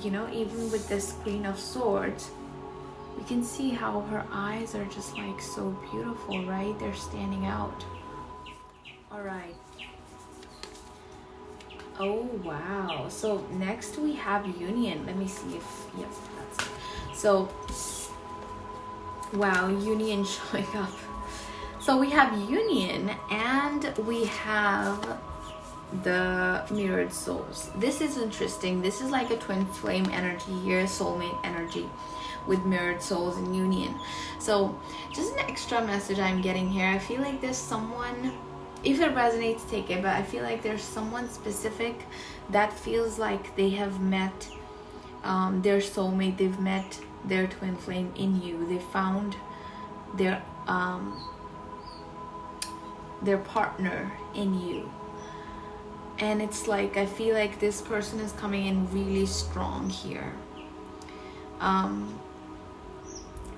You know, even with this Queen of Swords, we can see how her eyes are just like so beautiful, right? They're standing out. All right. Oh, wow. So next we have Union. Let me see if, yep, that's it. So, wow, Union showing up. So we have Union and we have the Mirrored Souls. This is interesting. This is like a twin flame energy here, soulmate energy with Mirrored Souls and Union. So just an extra message I'm getting here. I feel like there's someone, if it resonates, take it, but I feel like there's someone specific that feels like they have met their soulmate, they've met their twin flame in you. They found their partner in you. And it's like, I feel like this person is coming in really strong here.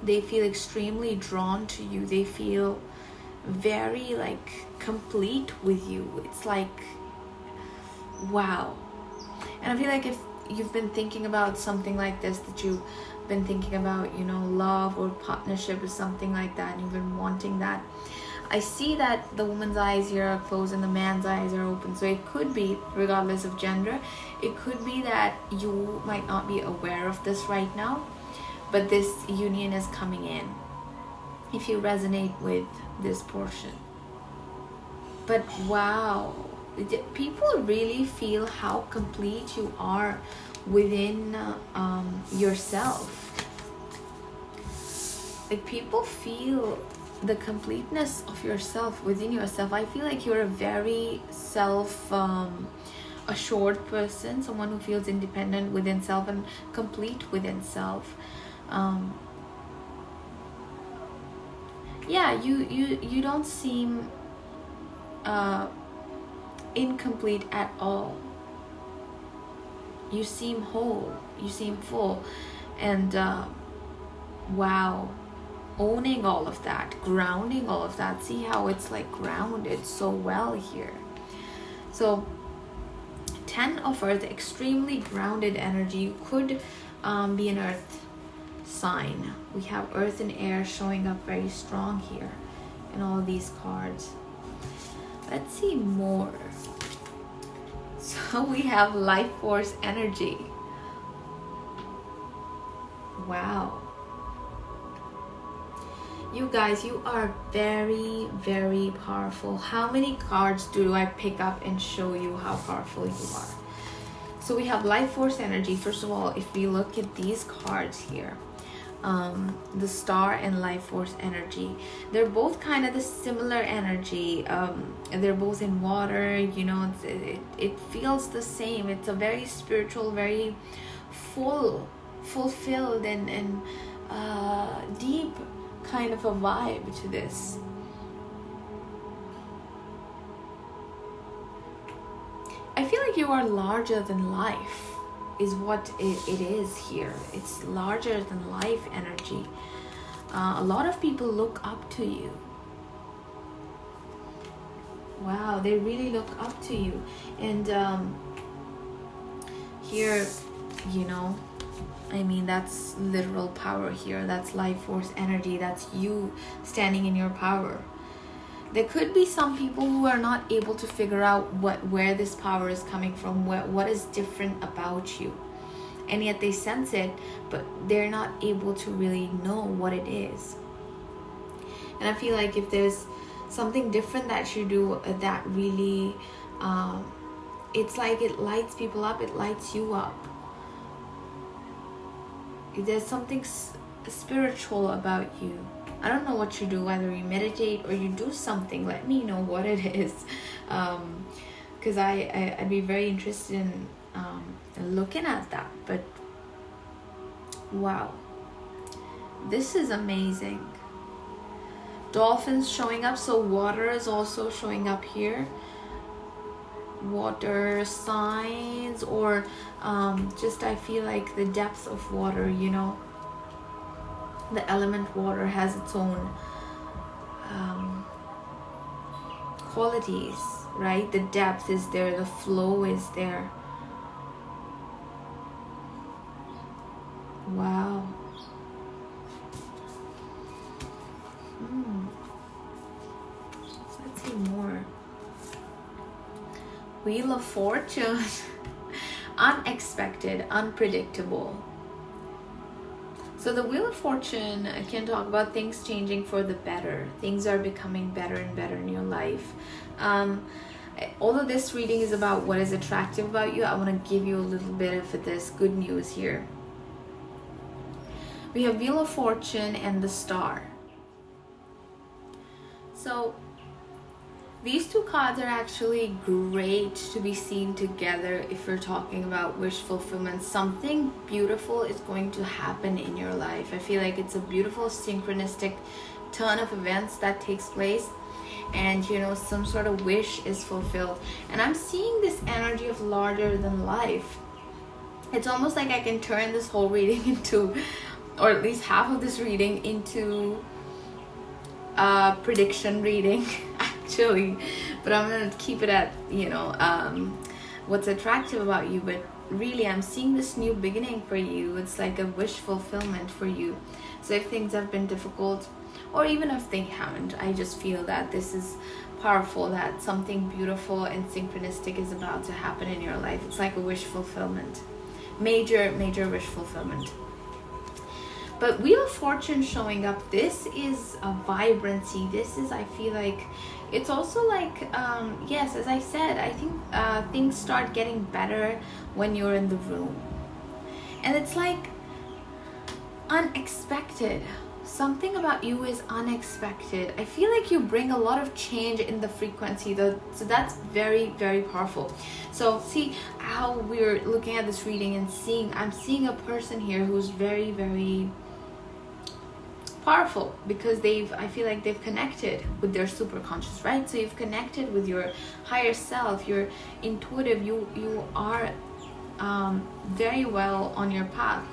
They feel extremely drawn to you. They feel very like complete with you. It's like, wow. And I feel like if you've been thinking about something like this, that you've been thinking about, you know, love or partnership or something like that, and you've been wanting that, I see that the woman's eyes here are closed and the man's eyes are open. So it could be, regardless of gender, it could be that you might not be aware of this right now, but this union is coming in if you resonate with this portion. But wow, people really feel how complete you are within yourself. Like, people feel the completeness of yourself within yourself. I feel like you're a very assured person, someone who feels independent within self and complete within self. Yeah, you don't seem incomplete at all. You seem whole, you seem full, and wow, owning all of that, grounding all of that. See how it's like grounded so well here. So 10 of Earth, extremely grounded energy. You could be an earth sign. We have earth and air showing up very strong here in all these cards. Let's see more. So we have life force energy. Wow. You guys, you are very, very powerful. How many cards do I pick up and show you how powerful you are? So we have life force energy. First of all, if we look at these cards here, the star and life force energy, they're both kind of the similar energy. And they're both in water, you know. It feels the same. It's a very spiritual, very fulfilled and deep kind of a vibe to this. I feel like you are larger than life is what it is here. It's larger than life energy. A lot of people look up to you. Wow, they really look up to you. And here, you know, I mean, that's literal power here. That's life force energy. That's you standing in your power. There could be some people who are not able to figure out where this power is coming from, what is different about you. And yet they sense it, but they're not able to really know what it is. And I feel like if there's something different that you do that really, it's like it lights people up, it lights you up. There's something spiritual about you. I don't know what you do, whether you meditate or you do something. Let me know what it is, because I'd be very interested in looking at that. But wow, this is amazing. Dolphins showing up, so water is also showing up here. Water signs, or just I feel like the depth of water, you know. The element water has its own qualities, right? The depth is there, the flow is there. Wow. Let's see more. Wheel of Fortune. Unexpected, unpredictable. So the Wheel of Fortune can talk about things changing for the better. Things are becoming better and better in your life. Although this reading is about what is attractive about you, I want to give you a little bit of this good news here. We have Wheel of Fortune and the Star. So these two cards are actually great to be seen together if you're talking about wish fulfillment. Something beautiful is going to happen in your life. I feel like it's a beautiful synchronistic turn of events that takes place, and you know, some sort of wish is fulfilled. And I'm seeing this energy of larger than life. It's almost like I can turn this whole reading into, or at least half of this reading, into a prediction reading. Actually, but I'm gonna keep it at, you know, what's attractive about you. But really, I'm seeing this new beginning for you. It's like a wish fulfillment for you. So if things have been difficult, or even if they haven't, I just feel that this is powerful, that something beautiful and synchronistic is about to happen in your life. It's like a wish fulfillment, major wish fulfillment. But Wheel of Fortune showing up, this is a vibrancy. This is, I feel like, it's also like, yes, as I said, I think things start getting better when you're in the room. And it's like unexpected. Something about you is unexpected. I feel like you bring a lot of change in the frequency. So that's very powerful. So see how we're looking at this reading and I'm seeing a person here who's very powerful, because I feel like they've connected with their superconscious, right? So you've connected with your higher self, you're intuitive, you are very well on your path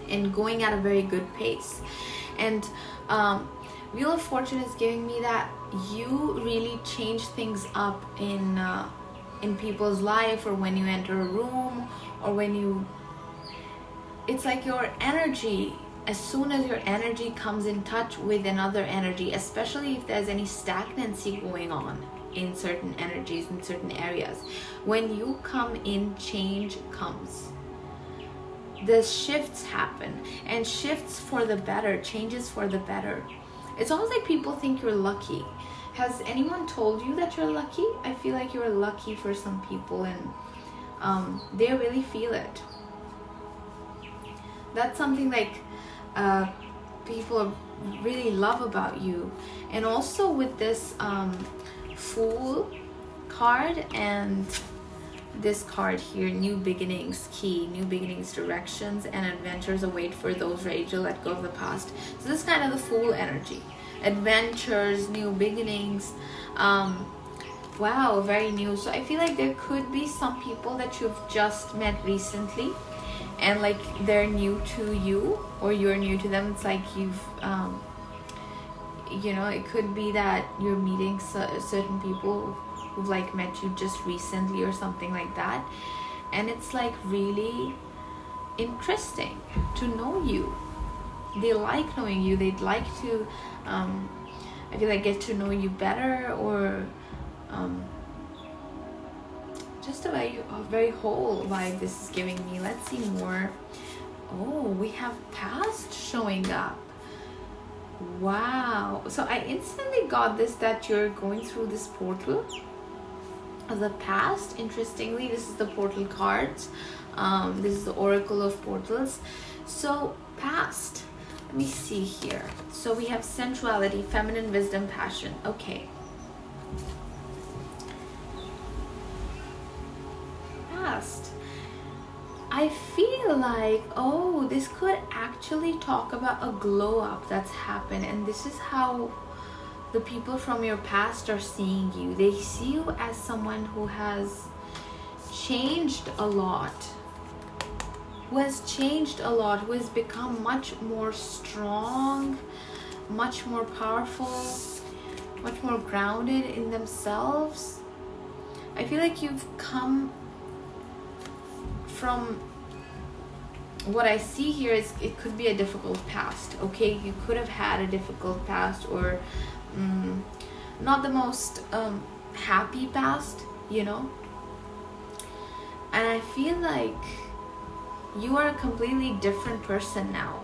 and going at a very good pace. And Wheel of Fortune is giving me that you really change things up in people's life, or when you enter a room, or when it's like your energy, as soon as your energy comes in touch with another energy, especially if there's any stagnancy going on in certain energies, in certain areas, when you come in, change comes. The shifts happen, and shifts for the better, changes for the better. It's almost like people think you're lucky. Has anyone told you that you're lucky? I feel like you're lucky for some people, and they really feel it. That's something like people really love about you. And also with this Fool card and this card here, new beginnings key, new beginnings, directions and adventures await for those ready to let go of the past. So this is kind of the Fool energy, adventures, new beginnings. Wow, very new. So I feel like there could be some people that you've just met recently and like they're new to you or you're new to them. It's like you've you know, it could be that you're meeting certain people who've like met you just recently or something like that, and it's like really interesting to know you. They like knowing you. They'd like to I feel like get to know you better, or just a very whole vibe this is giving me. Let's see more. Oh, we have past showing up. Wow. So I instantly got this, that you're going through this portal of the past. Interestingly, this is the portal cards. This is the Oracle of Portals. So past, let me see here. So we have sensuality, feminine, wisdom, passion. Okay. Past. I feel like, oh, this could actually talk about a glow up that's happened, and this is how the people from your past are seeing you. They see you as someone who has changed a lot, who has become much more strong, much more powerful, much more grounded in themselves. I feel like you've come from, what I see here is it could be a difficult past. Okay, you could have had a difficult past, or not the most happy past, you know. And I feel like you are a completely different person now.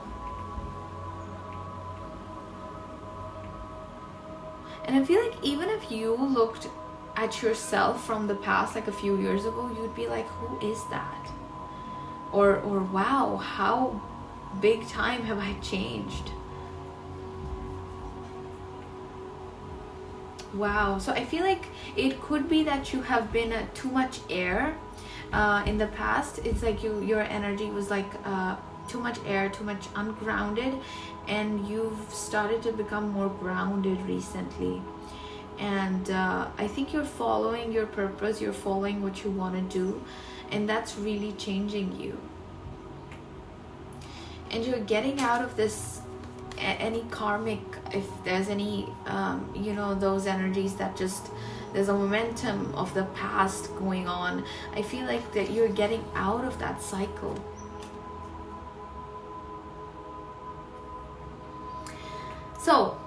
And I feel like even if you looked at yourself from the past, like a few years ago, you'd be like, who is that? Or wow, how big time have I changed? Wow. So I feel like it could be that you have been too much air in the past. It's like your energy was like too much air, too much ungrounded, and you've started to become more grounded recently. And I think you're following your purpose, you're following what you want to do, and that's really changing you. And you're getting out of this, any karmic, if there's any you know, those energies that just, there's a momentum of the past going on. I feel like that you're getting out of that cycle. So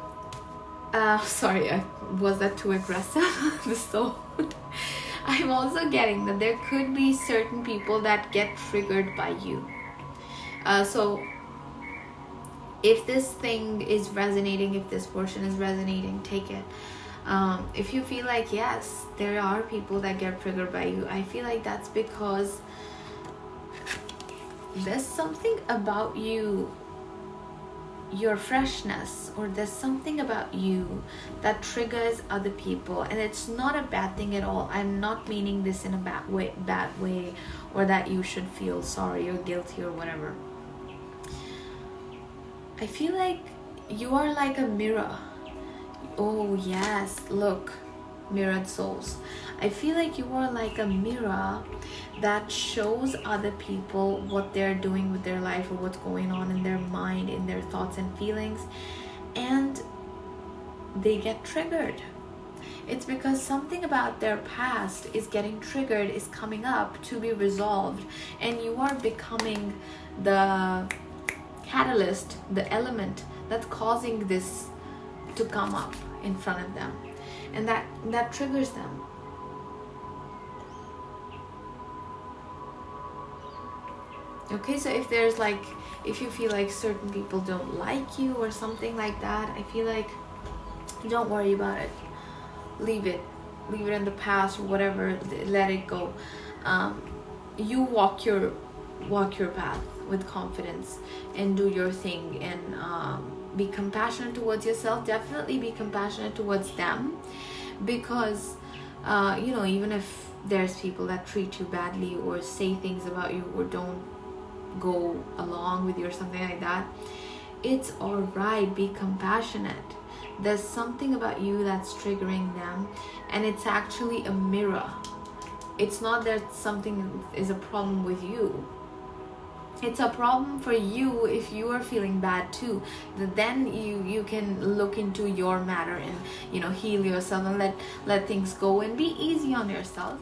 sorry, was that too aggressive? So I'm also getting that there could be certain people that get triggered by you. So if this thing is resonating, if this portion is resonating, take it. If you feel like, yes, there are people that get triggered by you, I feel like that's because there's something about you, your freshness, or there's something about you that triggers other people, and it's not a bad thing at all. I'm not meaning this in a bad way, or that you should feel sorry or guilty or whatever. I feel like you are like a mirror. Oh yes, look, mirrored souls. I feel like you are like a mirror that shows other people what they're doing with their life, or what's going on in their mind, in their thoughts and feelings, and they get triggered. It's because something about their past is getting triggered, is coming up to be resolved, and you are becoming the catalyst, the element that's causing this to come up in front of them, and that triggers them. Okay, so if there's like, if you feel like certain people don't like you or something like that, I feel like don't worry about it. Leave it in the past or whatever, let it go. you walk your path with confidence and do your thing, and be compassionate towards yourself. Definitely be compassionate towards them, because even if there's people that treat you badly or say things about you or don't go along with you or something like that, it's all right. Be compassionate. There's something about you that's triggering them, and it's actually a mirror. It's not that something is a problem with you. It's a problem for you if you are feeling bad too. Then you can look into your matter and heal yourself and let things go and be easy on yourself.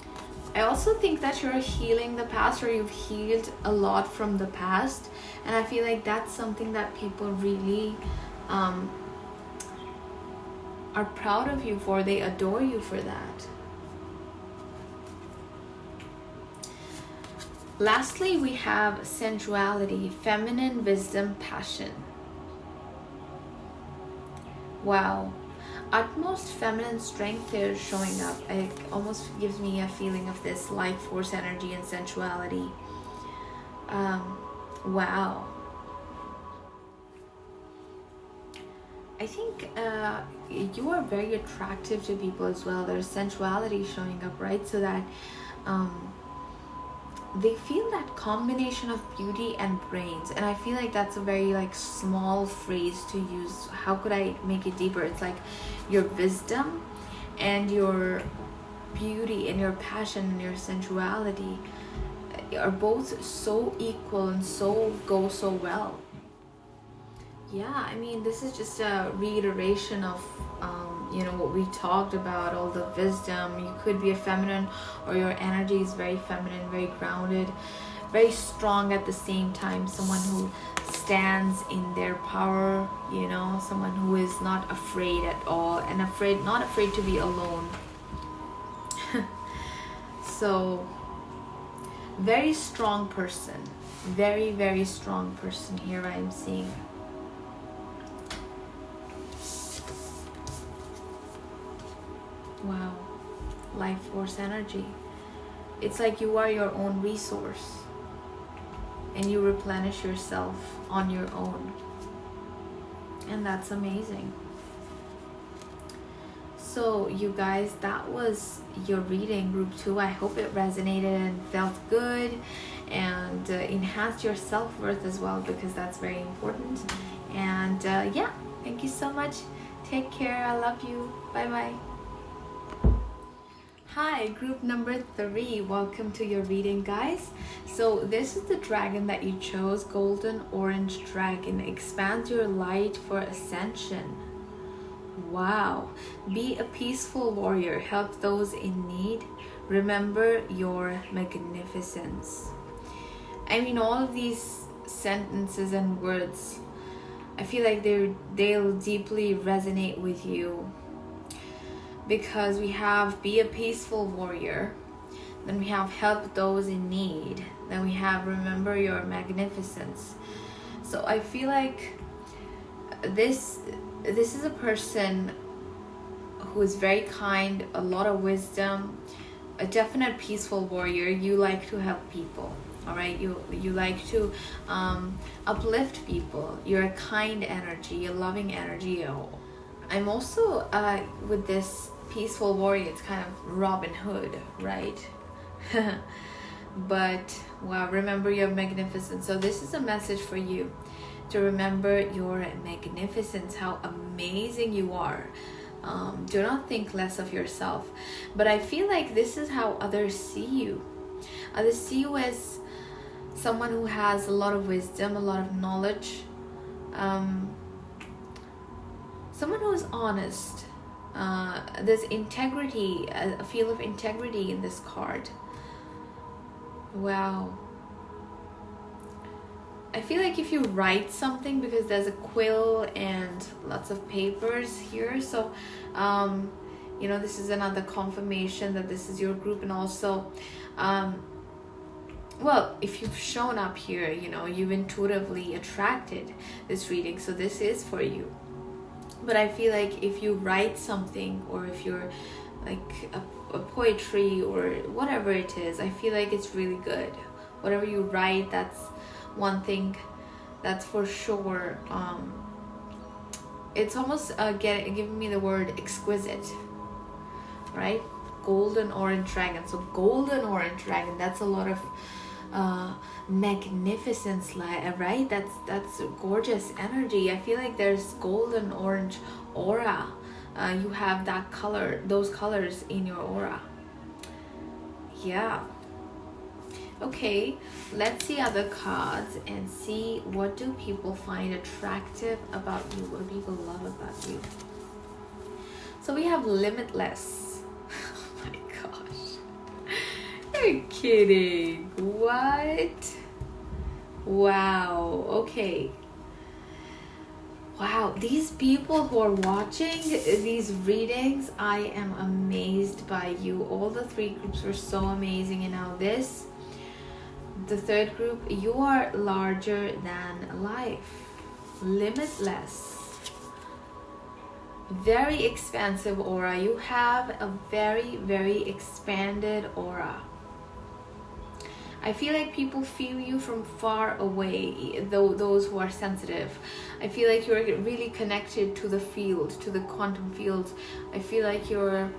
I also think that you're healing the past, or you've healed a lot from the past, and I feel like that's something that people really are proud of you for. They adore you for that. Lastly, we have sensuality, feminine wisdom, passion. Wow. Utmost feminine strength here showing up. It almost gives me a feeling of this life force energy and sensuality. Wow. I think you are very attractive to people as well. There's sensuality showing up, right? So that they feel that combination of beauty and brains, and I feel like that's a very small phrase to use. How could I make it deeper? It's like your wisdom and your beauty and your passion and your sensuality are both so equal and go so well. Yeah, I mean, this is just a reiteration of what we talked about, all the wisdom. You could be a feminine, or your energy is very feminine, very grounded, very strong at the same time. Someone who stands in their power, someone who is not afraid at all, and not afraid to be alone. So, very strong person. Very, very strong person here I am seeing. Wow, life force energy. It's like you are your own resource, and you replenish yourself on your own, and that's amazing. So you guys, that was your reading, group 2. I hope it resonated and felt good, and enhanced your self-worth as well, because that's very important. And yeah, thank you so much. Take care. I love you. Bye bye. Hi, group number 3. Welcome to your reading, guys. So this is the dragon that you chose, golden orange dragon. Expand your light for ascension. Wow. Be a peaceful warrior. Help those in need. Remember your magnificence. I mean, all of these sentences and words, I feel like they'll deeply resonate with you. Because we have be a peaceful warrior, then we have help those in need, then we have remember your magnificence. So I feel like this is a person who is very kind, a lot of wisdom, a definite peaceful warrior. You like to help people, all right? You like to uplift people. You're a kind energy, a loving energy. I'm also with this peaceful warrior, it's kind of Robin Hood, right? But wow, remember your magnificence. So this is a message for you to remember your magnificence, how amazing you are. Do not think less of yourself. But I feel like this is how others see you. Others see you as someone who has a lot of wisdom, a lot of knowledge, someone who is honest. There's integrity, a feel of integrity in this card. Wow. I feel like if you write something, because there's a quill and lots of papers here, so this is another confirmation that this is your group. And also well, if you've shown up here, you've intuitively attracted this reading, so this is for you. But I feel like if you write something, or if you're like a poetry or whatever it is. I feel like it's really good. Whatever you write, that's one thing that's for sure. It's almost giving me the word exquisite, right? Golden orange dragon. So golden orange dragon, that's a lot of magnificence, right? That's gorgeous energy. I feel like there's golden orange aura. You have that color, those colors in your aura. Yeah. Okay, let's see other cards and see what do people find attractive about you, what do people love about you. So we have limitless. Oh my gosh. You're kidding. What? Wow. Okay. Wow, these people who are watching these readings, I am amazed by you. All the three groups were so amazing, and now this, the third group, you are larger than life, limitless, very expansive aura. You have a very, very expanded aura. I feel like people feel you from far away, though those who are sensitive. I feel like you're really connected to the field, to the quantum field. I feel like you're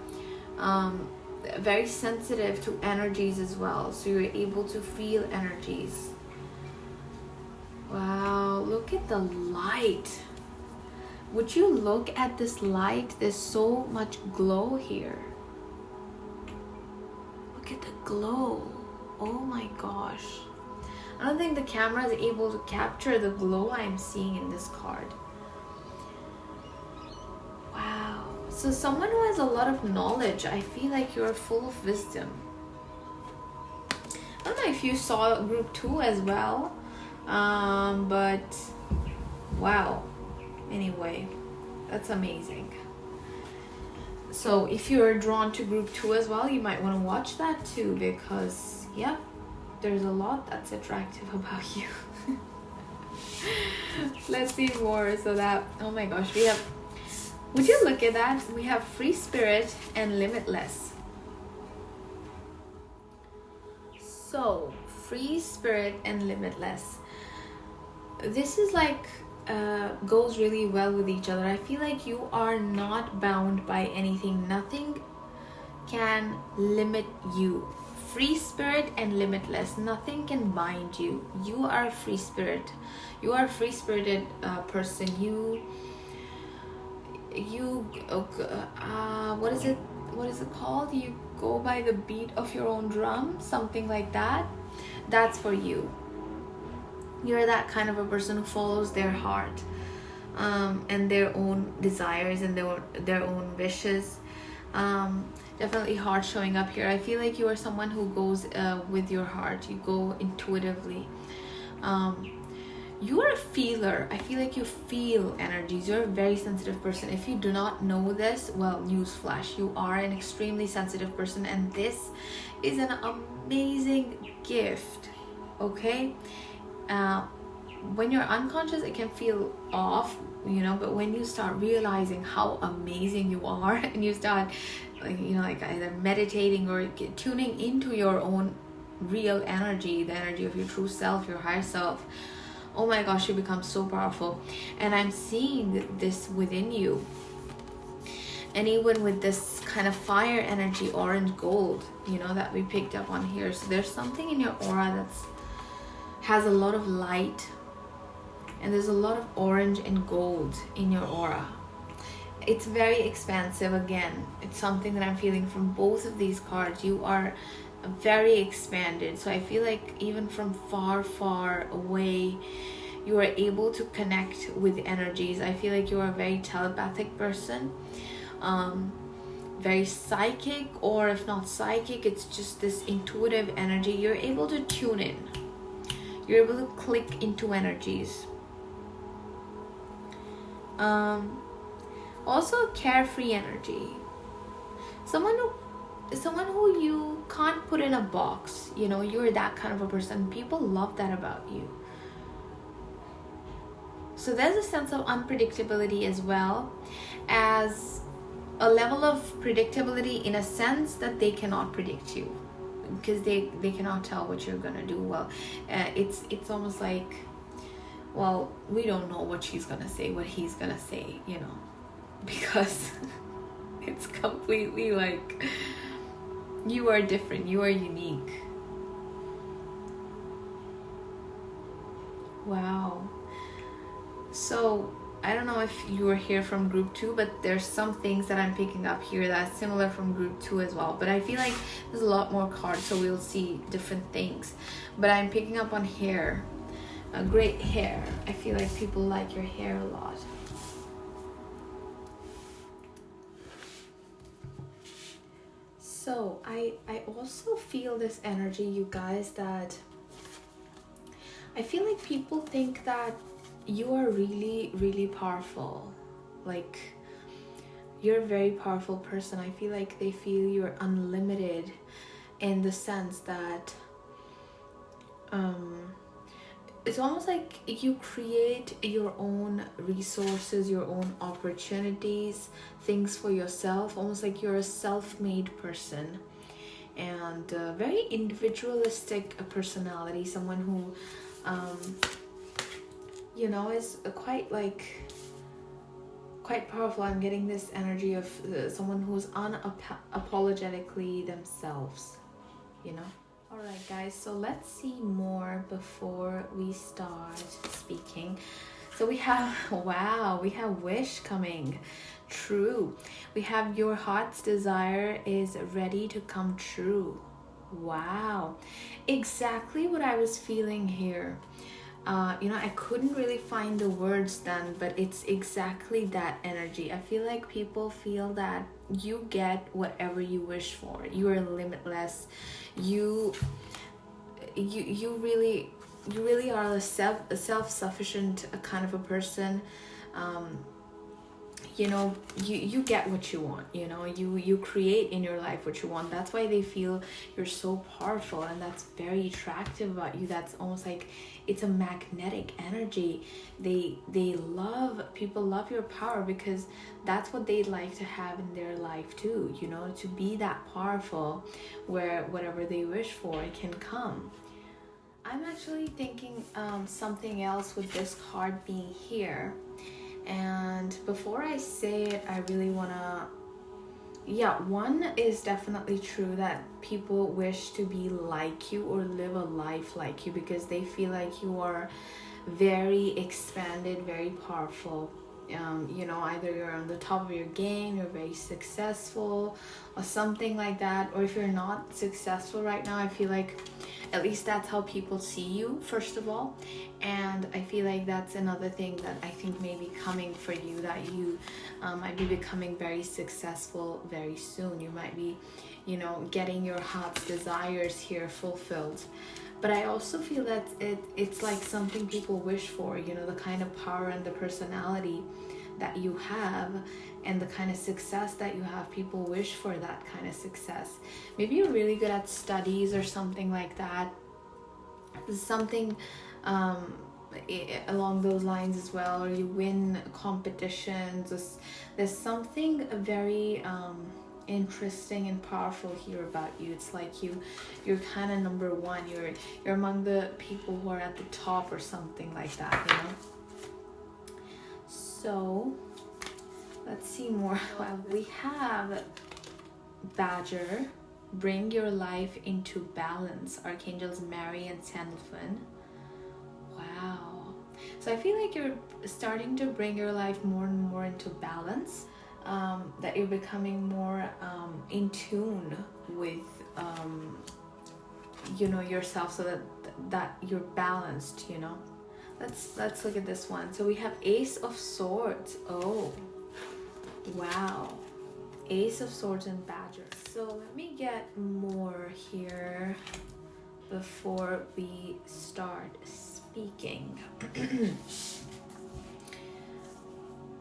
very sensitive to energies as well, so you're able to feel energies. Wow, look at the light. Would you look at this light? There's so much glow here. Look at the glow. Oh my gosh. I don't think the camera is able to capture the glow I'm seeing in this card. Wow. So someone who has a lot of knowledge, I feel like you're full of wisdom. I don't know if you saw group 2 as well, but wow. Anyway, that's amazing. So if you're drawn to group 2 as well, you might want to watch that too, because yeah, there's a lot that's attractive about you. Let's see more. So that, oh my gosh, we have, would you look at that? We have free spirit and limitless. So free spirit and limitless. This is like goes really well with each other. I feel like you are not bound by anything. Nothing can limit you. Free spirit and limitless. Nothing can bind you. You are a free spirit. You are a free spirited person. What is it called? You go by the beat of your own drum, something like that. That's for you. You're that kind of a person who follows their heart, and their own desires and their own wishes. Definitely heart showing up here. I feel like you are someone who goes with your heart. You go intuitively. You are a feeler. I feel like you feel energies. You're a very sensitive person. If you do not know this, well, newsflash, you are an extremely sensitive person, and this is an amazing gift. Okay. When you're unconscious, it can feel off, but when you start realizing how amazing you are, and you start like either meditating or tuning into your own real energy, the energy of your true self, your higher self, oh my gosh, you become so powerful. And I'm seeing this within you. And even with this kind of fire energy, orange gold, that we picked up on here. So there's something in your aura has a lot of light, and there's a lot of orange and gold in your aura. It's very expansive. Again, it's something that I'm feeling from both of these cards. You are very expanded. So I feel like even from far away, you are able to connect with energies. I feel like you are a very telepathic person, very psychic, or if not psychic, it's just this intuitive energy. You're able to tune in. You're able to click into energies. Also carefree energy. Someone who you can't put in a box. You're that kind of a person. People love that about you. So there's a sense of unpredictability as well as a level of predictability in a sense that they cannot predict you, because they cannot tell what you're gonna do. Well, it's almost like, well, we don't know what she's gonna say, what he's gonna say, you know, because it's completely like, you are different, you are unique. Wow. So I don't know if you were here from group 2, but there's some things that I'm picking up here that's similar from group 2 as well. But I feel like there's a lot more cards, so we'll see different things. But I'm picking up on hair, great hair. I feel like people like your hair a lot. So I also feel this energy, you guys, that I feel like people think that you are really, really powerful. Like, you're a very powerful person. I feel like they feel you're unlimited in the sense that it's almost like you create your own resources, your own opportunities, things for yourself, almost like you're a self-made person, and very individualistic personality, someone who you know, is quite powerful. I'm getting this energy of someone who's unapologetically themselves, you know. All right, guys, so let's see more before we start speaking. So we have, wow, we have wish coming true. We have your heart's desire is ready to come true. Wow, exactly what I was feeling here. You know, I couldn't really find the words then, but it's exactly that energy. I feel like people feel that you get whatever you wish for. You are limitless. You really are a self-sufficient kind of a person. You know, you get what you want, you know, you create in your life what you want. That's why they feel you're so powerful, and that's very attractive about you. That's almost like it's a magnetic energy. People love your power, because that's what they'd like to have in their life too, you know, to be that powerful where whatever they wish for can come. I'm actually thinking something else with this card being here. And before I say it, I really wanna, yeah, one is definitely true that people wish to be like you or live a life like you, because they feel like you are very expanded, very powerful. You know, either you're on the top of your game, you're very successful or something like that. Or if you're not successful right now, I feel like at least that's how people see you, first of all. And I feel like that's another thing that I think may be coming for you, that you might be becoming very successful very soon. You might be, you know, getting your heart's desires here fulfilled. But I also feel that it's like something people wish for, you know, the kind of power and the personality that you have and the kind of success that you have. People wish for that kind of success. Maybe you're really good at studies or something like that. Something along those lines as well, or you win competitions. There's something very interesting and powerful here about you. It's like you're kind of number one. You're among the people who are at the top or something like that, you know. So let's see more. Well, we have Badger, bring your life into balance, Archangels Mary and Sandalphon. Wow. So I feel like you're starting to bring your life more and more into balance. That you're becoming more in tune with you know, yourself, so that you're balanced, you know. Let's look at this one. So we have Ace of Swords. Oh wow, Ace of Swords and Badger. So let me get more here before we start speaking.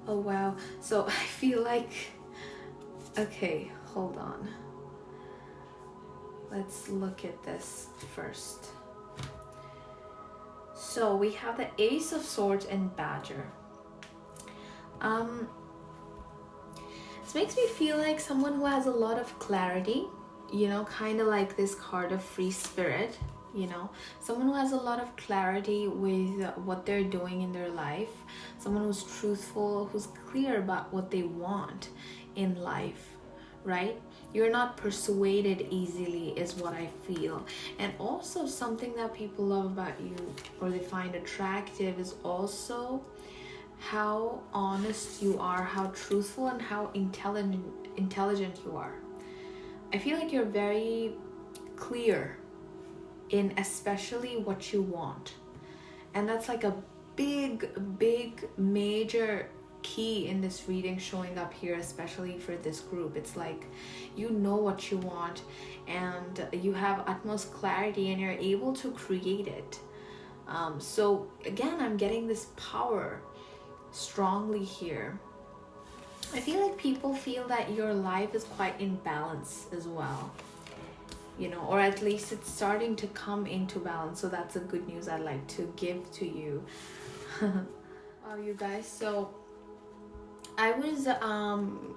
Oh wow, so I feel like, okay, hold on. Let's look at this first. So we have the Ace of Swords and Badger. It's This makes me feel like someone who has a lot of clarity, you know, kind of like this card of free spirit, you know, someone who has a lot of clarity with what they're doing in their life, someone who's truthful, who's clear about what they want in life, right? You're not persuaded easily is what I feel. And also something that people love about you or they find attractive is also how honest you are, how truthful, and how intelligent you are. I feel like you're very clear in especially what you want. And that's like a big major key in this reading showing up here, especially for this group. It's like you know what you want and you have utmost clarity and you're able to create it. So again, I'm getting this power strongly here. I feel like people feel that your life is quite in balance as well, you know, or at least it's starting to come into balance. So that's a good news I'd like to give to you. Wow, you guys, so I was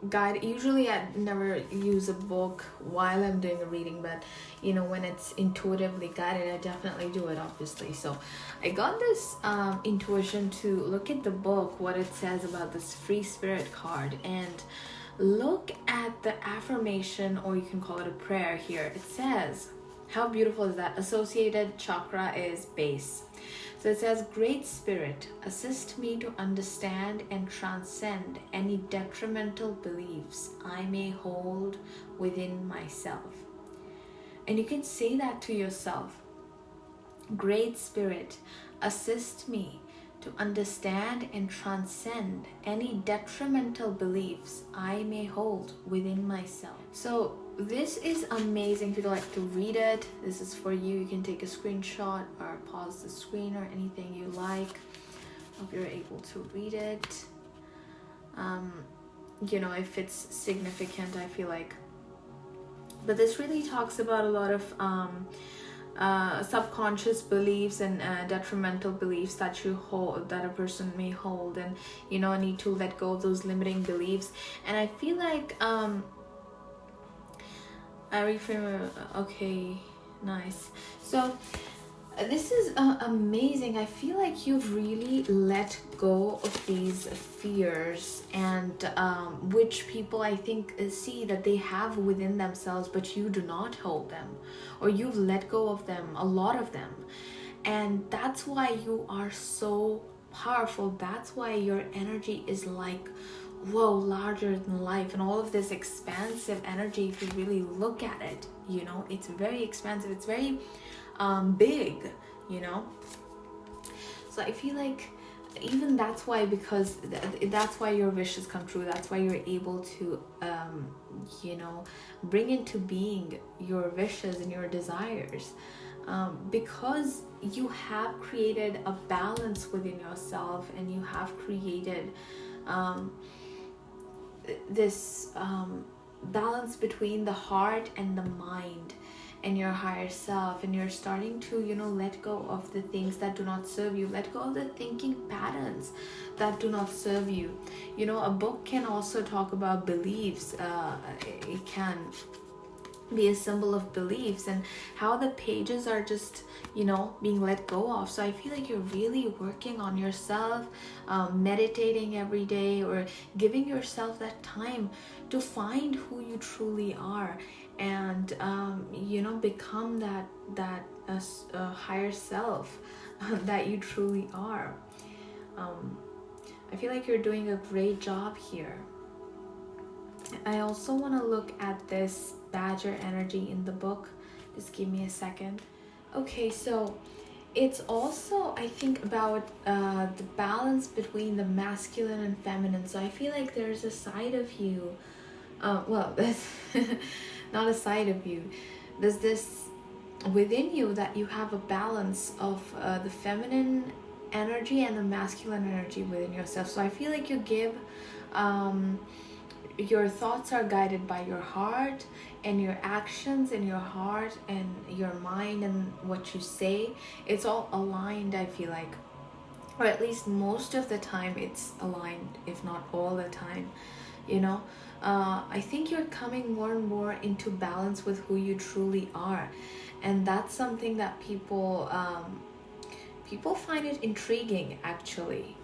guided. Usually I never use a book while I'm doing a reading, but you know, when it's intuitively guided, I definitely do it, obviously. So I got this intuition to look at the book, what it says about this free spirit card, and look at the affirmation, or you can call it a prayer here. It says, how beautiful is that? Associated chakra is base. So it says, Great Spirit, assist me to understand and transcend any detrimental beliefs I may hold within myself. And you can say that to yourself. Great Spirit, assist me to understand and transcend any detrimental beliefs I may hold within myself. So this is amazing. If you'd like to read it, this is for you. You can take a screenshot or pause the screen or anything you like. Hope you're able to read it. You know, if it's significant, I feel like. But this really talks about a lot of subconscious beliefs and detrimental beliefs that you hold, that a person may hold, and you know, need to let go of those limiting beliefs. And I feel like I reframe. Okay, nice. So this is amazing. I feel like you've really let go of these fears and which people I think see that they have within themselves, but you do not hold them, or you've let go of them, a lot of them. And that's why you are so powerful. That's why your energy is like, whoa, larger than life, and all of this expansive energy. If you really look at it, you know, it's very expansive, it's very big, you know. So I feel like even that's why, because that's why your wishes come true. That's why you're able to you know, bring into being your wishes and your desires, because you have created a balance within yourself, and you have created this balance between the heart and the mind and your higher self. And you're starting to, you know, let go of the things that do not serve you, let go of the thinking patterns that do not serve you. You know, a book can also talk about beliefs. It can be a symbol of beliefs and how the pages are just, you know, being let go of. So I feel like you're really working on yourself, meditating every day, or giving yourself that time to find who you truly are, and you know, become that higher self that you truly are. I feel like you're doing a great job here. I also want to look at this badger energy in the book. Just give me a second. Okay, so it's also, I think, about the balance between the masculine and feminine. So I feel like there's a side of you, well, that's not a side of you. There's this within you that you have a balance of the feminine energy and the masculine energy within yourself. So I feel like you give your thoughts are guided by your heart, and your actions in your heart and your mind, and what you say, it's all aligned, I feel like, or at least most of the time it's aligned, if not all the time. you know. I think you're coming more and more into balance with who you truly are, and that's something that people find it intriguing, actually.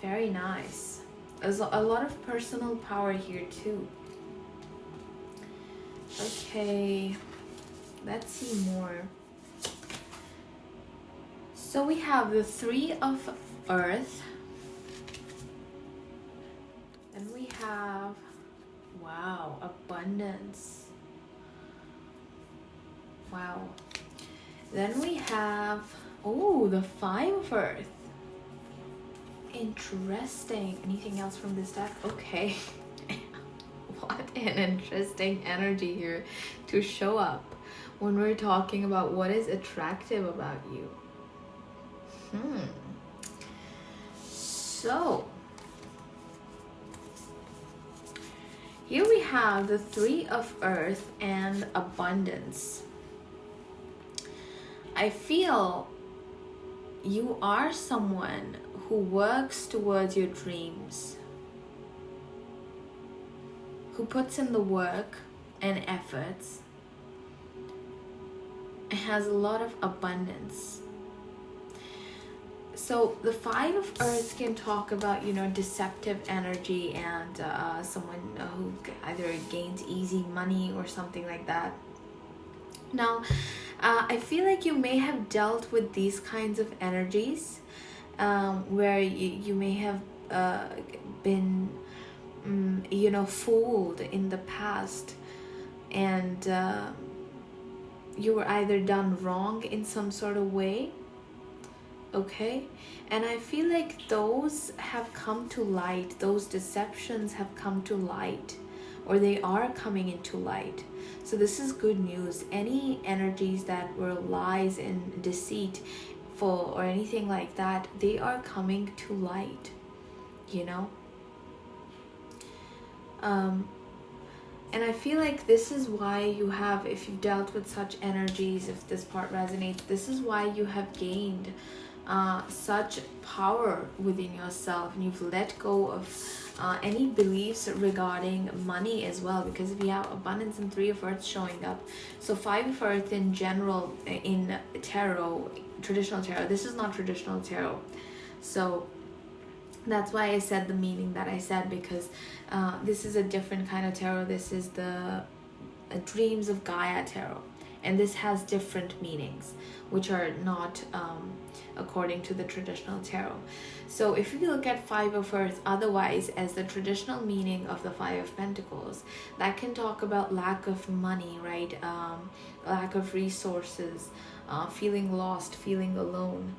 Very nice. There's a lot of personal power here too. Okay, let's see more. So we have the Three of Earth, and we have, wow, abundance. Wow. Then we have, oh, the Five of Earth. Interesting. Anything else from this deck? Okay. What an interesting energy here to show up when we're talking about what is attractive about you. So here we have the Three of Earth and abundance. I feel you are someone who works towards your dreams, who puts in the work and efforts, and has a lot of abundance. So the Five of Earth can talk about, you know, deceptive energy and someone who either gains easy money or something like that. Now, I feel like you may have dealt with these kinds of energies where you may have been, you know, fooled in the past, and you were either done wrong in some sort of way. Okay, and I feel like those have come to light, those deceptions have come to light, or they are coming into light. So this is good news. Any energies that were lies and deceit or anything like that, they are coming to light, you know. And I feel like this is why you have, if you've dealt with such energies, if this part resonates, this is why you have gained such power within yourself, and you've let go of any beliefs regarding money as well, because we have abundance and Three of Earth showing up. So Five of Earth in general in tarot, traditional tarot, this is not traditional tarot, so that's why I said the meaning that I said, because this is a different kind of tarot. This is the Dreams of Gaia tarot, and this has different meanings which are not according to the traditional tarot. So if you look at Five of Earth otherwise as the traditional meaning of the Five of Pentacles, that can talk about lack of money, right? Lack of resources, feeling lost, feeling alone.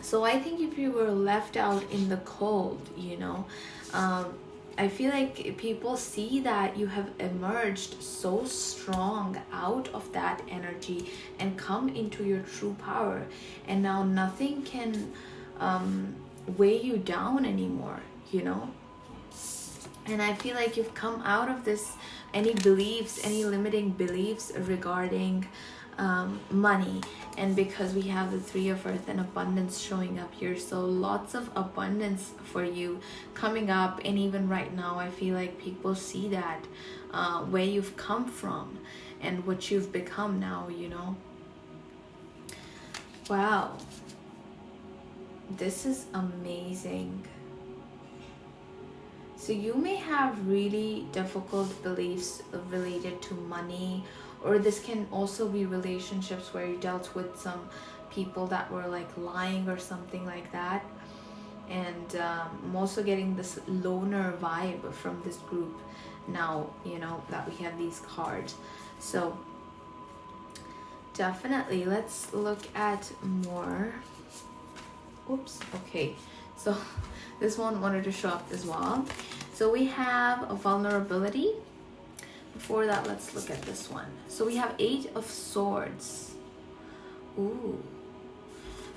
So I think if you were left out in the cold, you know, I feel like people see that you have emerged so strong out of that energy and come into your true power, and now nothing can weigh you down anymore, you know. And I feel like you've come out of this, any beliefs, any limiting beliefs regarding money. And because we have the Three of Earth and abundance showing up here, so lots of abundance for you coming up. And even right now, I feel like people see that where you've come from and what you've become now, you know. Wow, this is amazing. So you may have really difficult beliefs related to money, or this can also be relationships where you dealt with some people that were like lying or something like that. And I'm also getting this loner vibe from this group now, you know, that we have these cards. So definitely let's look at more. Oops, okay, so this one wanted to show up as well. So we have a vulnerability. Before that, let's look at this one. So we have Eight of Swords. Ooh.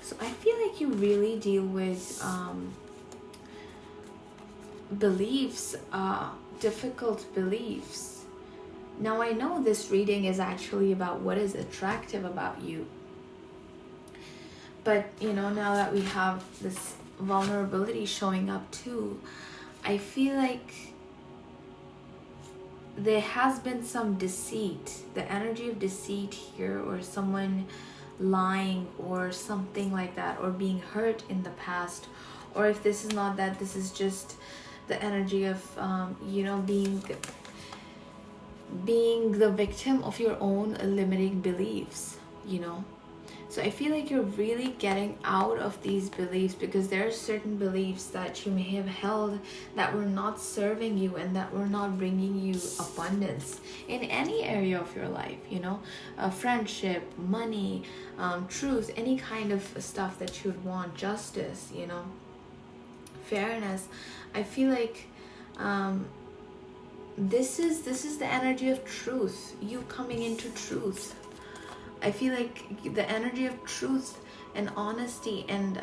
So I feel like you really deal with beliefs, difficult beliefs. Now I know this reading is actually about what is attractive about you. But, you know, now that we have this vulnerability showing up too, I feel like there has been some deceit, the energy of deceit here, or someone lying or something like that, or being hurt in the past. Or if this is not that, this is just the energy of being the victim of your own limiting beliefs, So I feel like you're really getting out of these beliefs, because there are certain beliefs that you may have held that were not serving you and that were not bringing you abundance in any area of your life, friendship, money, truth, any kind of stuff that you'd want, justice, fairness. I feel like this is the energy of truth, you coming into truth. I feel like the energy of truth and honesty and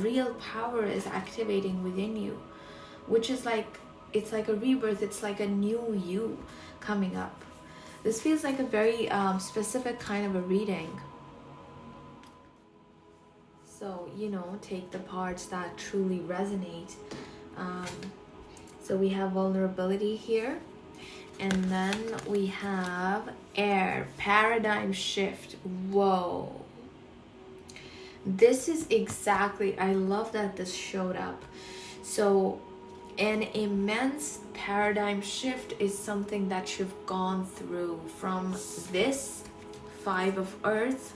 real power is activating within you, which is like, it's like a rebirth, it's like a new you coming up. This feels like a very specific kind of a reading. So, take the parts that truly resonate. So we have vulnerability here. And then we have air, paradigm shift. Whoa. This is exactly, I love that this showed up. So an immense paradigm shift is something that you've gone through from this 5 of Earth,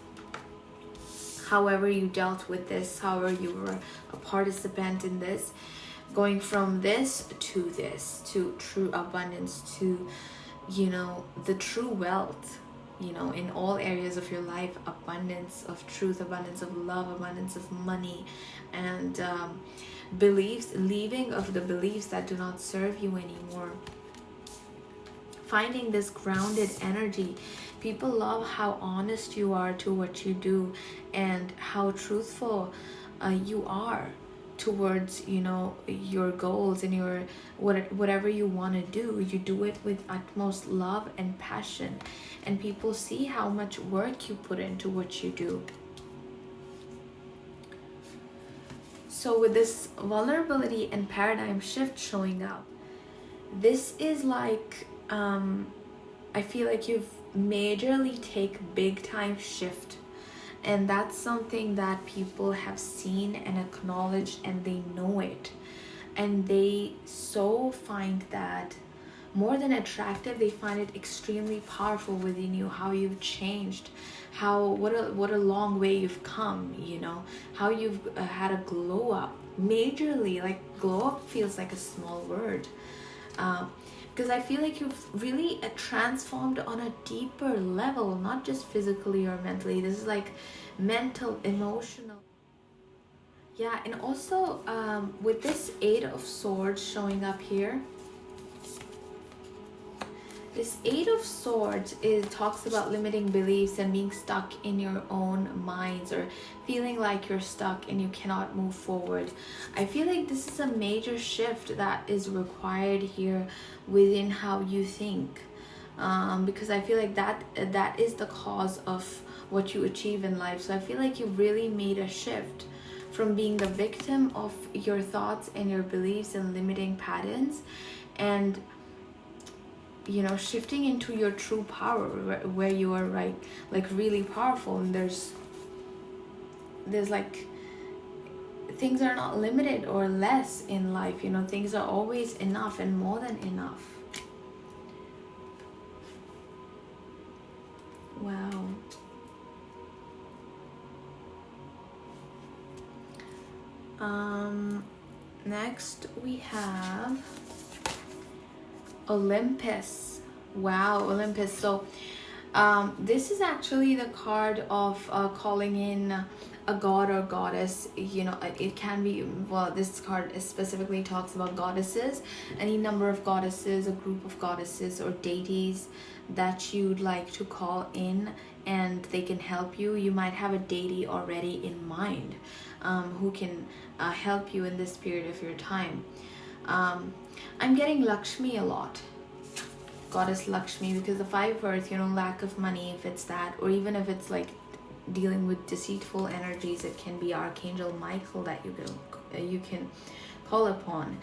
however you dealt with this, however you were a participant in this, going from this, to true abundance, to, the true wealth, in all areas of your life, abundance of truth, abundance of love, abundance of money, and beliefs, leaving of the beliefs that do not serve you anymore. Finding this grounded energy. People love how honest you are to what you do and how truthful you are towards your goals and your whatever you want to do. You do it with utmost love and passion, and people see how much work you put into what you do. So with this vulnerability and paradigm shift showing up, this is like I feel like you've majorly take big time shift. And that's something that people have seen and acknowledged, and they know it. And they so find that more than attractive, they find it extremely powerful within you, how you've changed, what a long way you've come, how you've had a glow up, majorly. Like glow up feels like a small word. Because I feel like you've really transformed on a deeper level, not just physically or mentally. This is like mental, emotional. Yeah, and also with this 8 of Swords showing up here, this 8 of Swords talks about limiting beliefs and being stuck in your own minds, or feeling like you're stuck and you cannot move forward. I feel like this is a major shift that is required here within how you think, because I feel like that is the cause of what you achieve in life. So I feel like you really made a shift from being the victim of your thoughts and your beliefs and limiting patterns, and shifting into your true power, where you are like really powerful, and there's like things are not limited or less in life. Things are always enough and more than enough. Wow. Next we have Olympus. Wow, Olympus. So this is actually the card of calling in a god or goddess. It can be, well, this card specifically talks about goddesses, any number of goddesses, a group of goddesses or deities that you'd like to call in, and they can help you. You might have a deity already in mind who can help you in this period of your time. I'm getting Lakshmi a lot, goddess Lakshmi, because the 5 of Earth, lack of money, if it's that, or even if it's like dealing with deceitful energies, it can be Archangel Michael that you can call upon.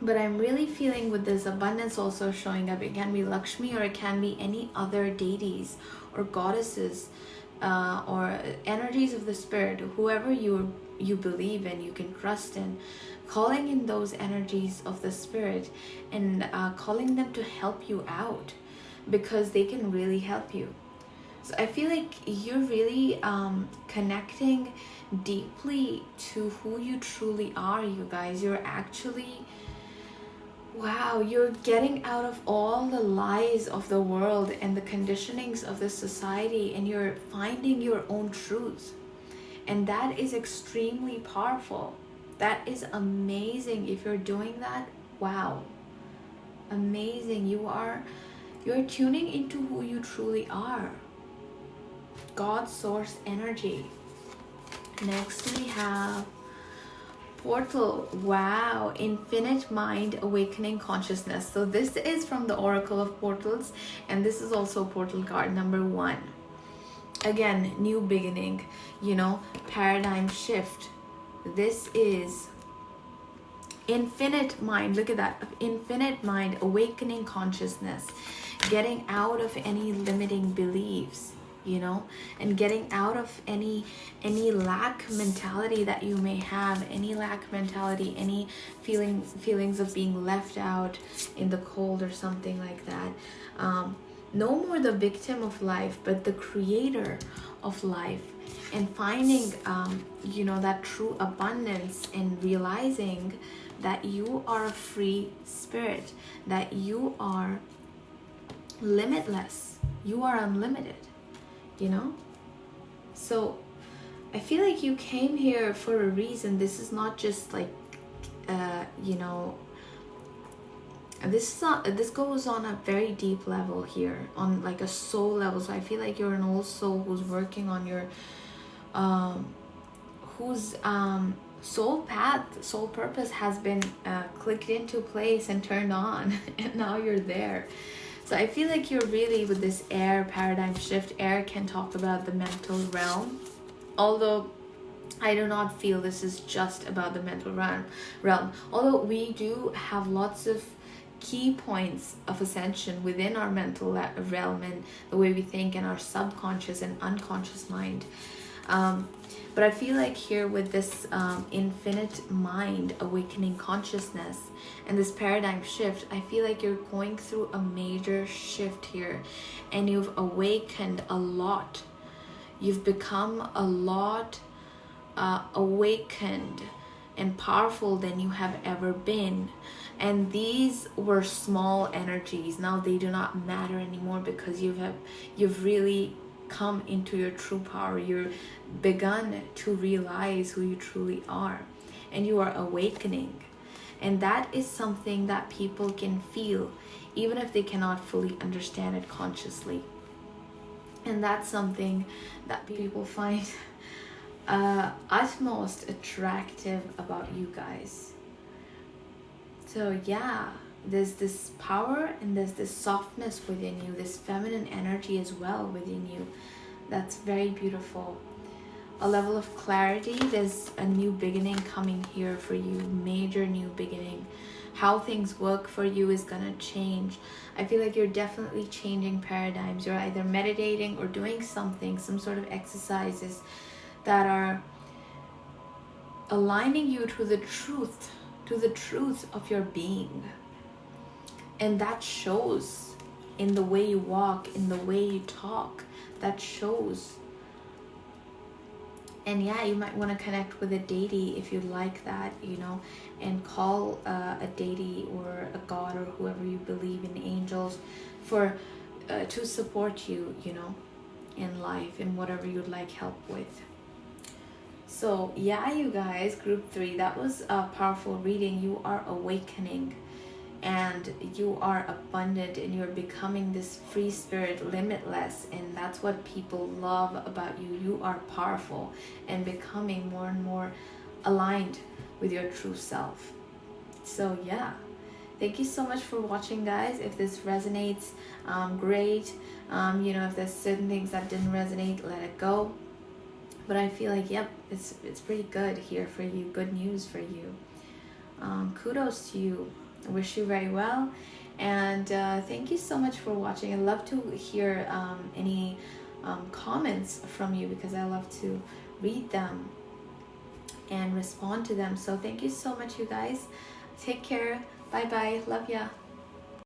But I'm really feeling with this abundance also showing up. It can be Lakshmi, or it can be any other deities or goddesses, or energies of the spirit, whoever you believe in, you can trust in, calling in those energies of the spirit and calling them to help you out, because they can really help you. So I feel like you're really connecting deeply to who you truly are, you guys. You're actually, wow, you're getting out of all the lies of the world and the conditionings of the society, and you're finding your own truth. And that is extremely powerful. That is amazing. If you're doing that, wow, amazing. You're tuning into who you truly are. God source energy. Next we have portal. Wow, infinite mind, awakening consciousness. So this is from the Oracle of Portals, and this is also portal card number 1. Again, new beginning, paradigm shift. This is infinite mind. Look at that. Infinite mind, awakening consciousness, getting out of any limiting beliefs, and getting out of any lack mentality that you may have, any lack mentality, any feelings of being left out in the cold or something like that. No more the victim of life, but the creator of life, and finding that true abundance, and realizing that you are a free spirit, that you are limitless, you are unlimited. So I feel like you came here for a reason. This is not just like this goes on a very deep level here, on like a soul level. So I feel like you're an old soul who's working on your whose soul path, soul purpose has been clicked into place and turned on and now you're there. So I feel like you're really with this air paradigm shift. Air can talk about the mental realm, although I do not feel this is just about the mental realm. Although we do have lots of key points of ascension within our mental realm and the way we think in our subconscious and unconscious mind. But I feel like here with this infinite mind, awakening consciousness, and this paradigm shift, I feel like you're going through a major shift here, and you've awakened a lot. You've become a lot awakened and powerful than you have ever been. And these were small energies. Now they do not matter anymore, because you've really come into your true power. You're begun to realize who you truly are, and you are awakening. And that is something that people can feel, even if they cannot fully understand it consciously. And that's something that people find utmost attractive about you guys. So yeah, there's this power and there's this softness within you, this feminine energy as well within you. That's very beautiful. A level of clarity. There's a new beginning coming here for you, major new beginning. How things work for you is gonna change. I feel like you're definitely changing paradigms. You're either meditating or doing something, some sort of exercises that are aligning you to the truth of your being. And that shows in the way you walk, in the way you talk. That shows. And yeah, you might want to connect with a deity if you like that, and call a deity or a god or whoever you believe in, angels, for to support you, in life, in whatever you'd like help with. So yeah, you guys, group 3, that was a powerful reading. You are awakening, and you are abundant, and you're becoming this free spirit, limitless. And that's what people love about you. You are powerful and becoming more and more aligned with your true self. So yeah, thank you so much for watching, guys. If this resonates, great. If there's certain things that didn't resonate, let it go. but I feel like, yep, it's pretty good here for you. Good news for you. Kudos to you. I wish you very well. And thank you so much for watching. I love to hear any comments from you, because I love to read them and respond to them. So thank you so much, you guys. Take care. Bye bye. Love ya.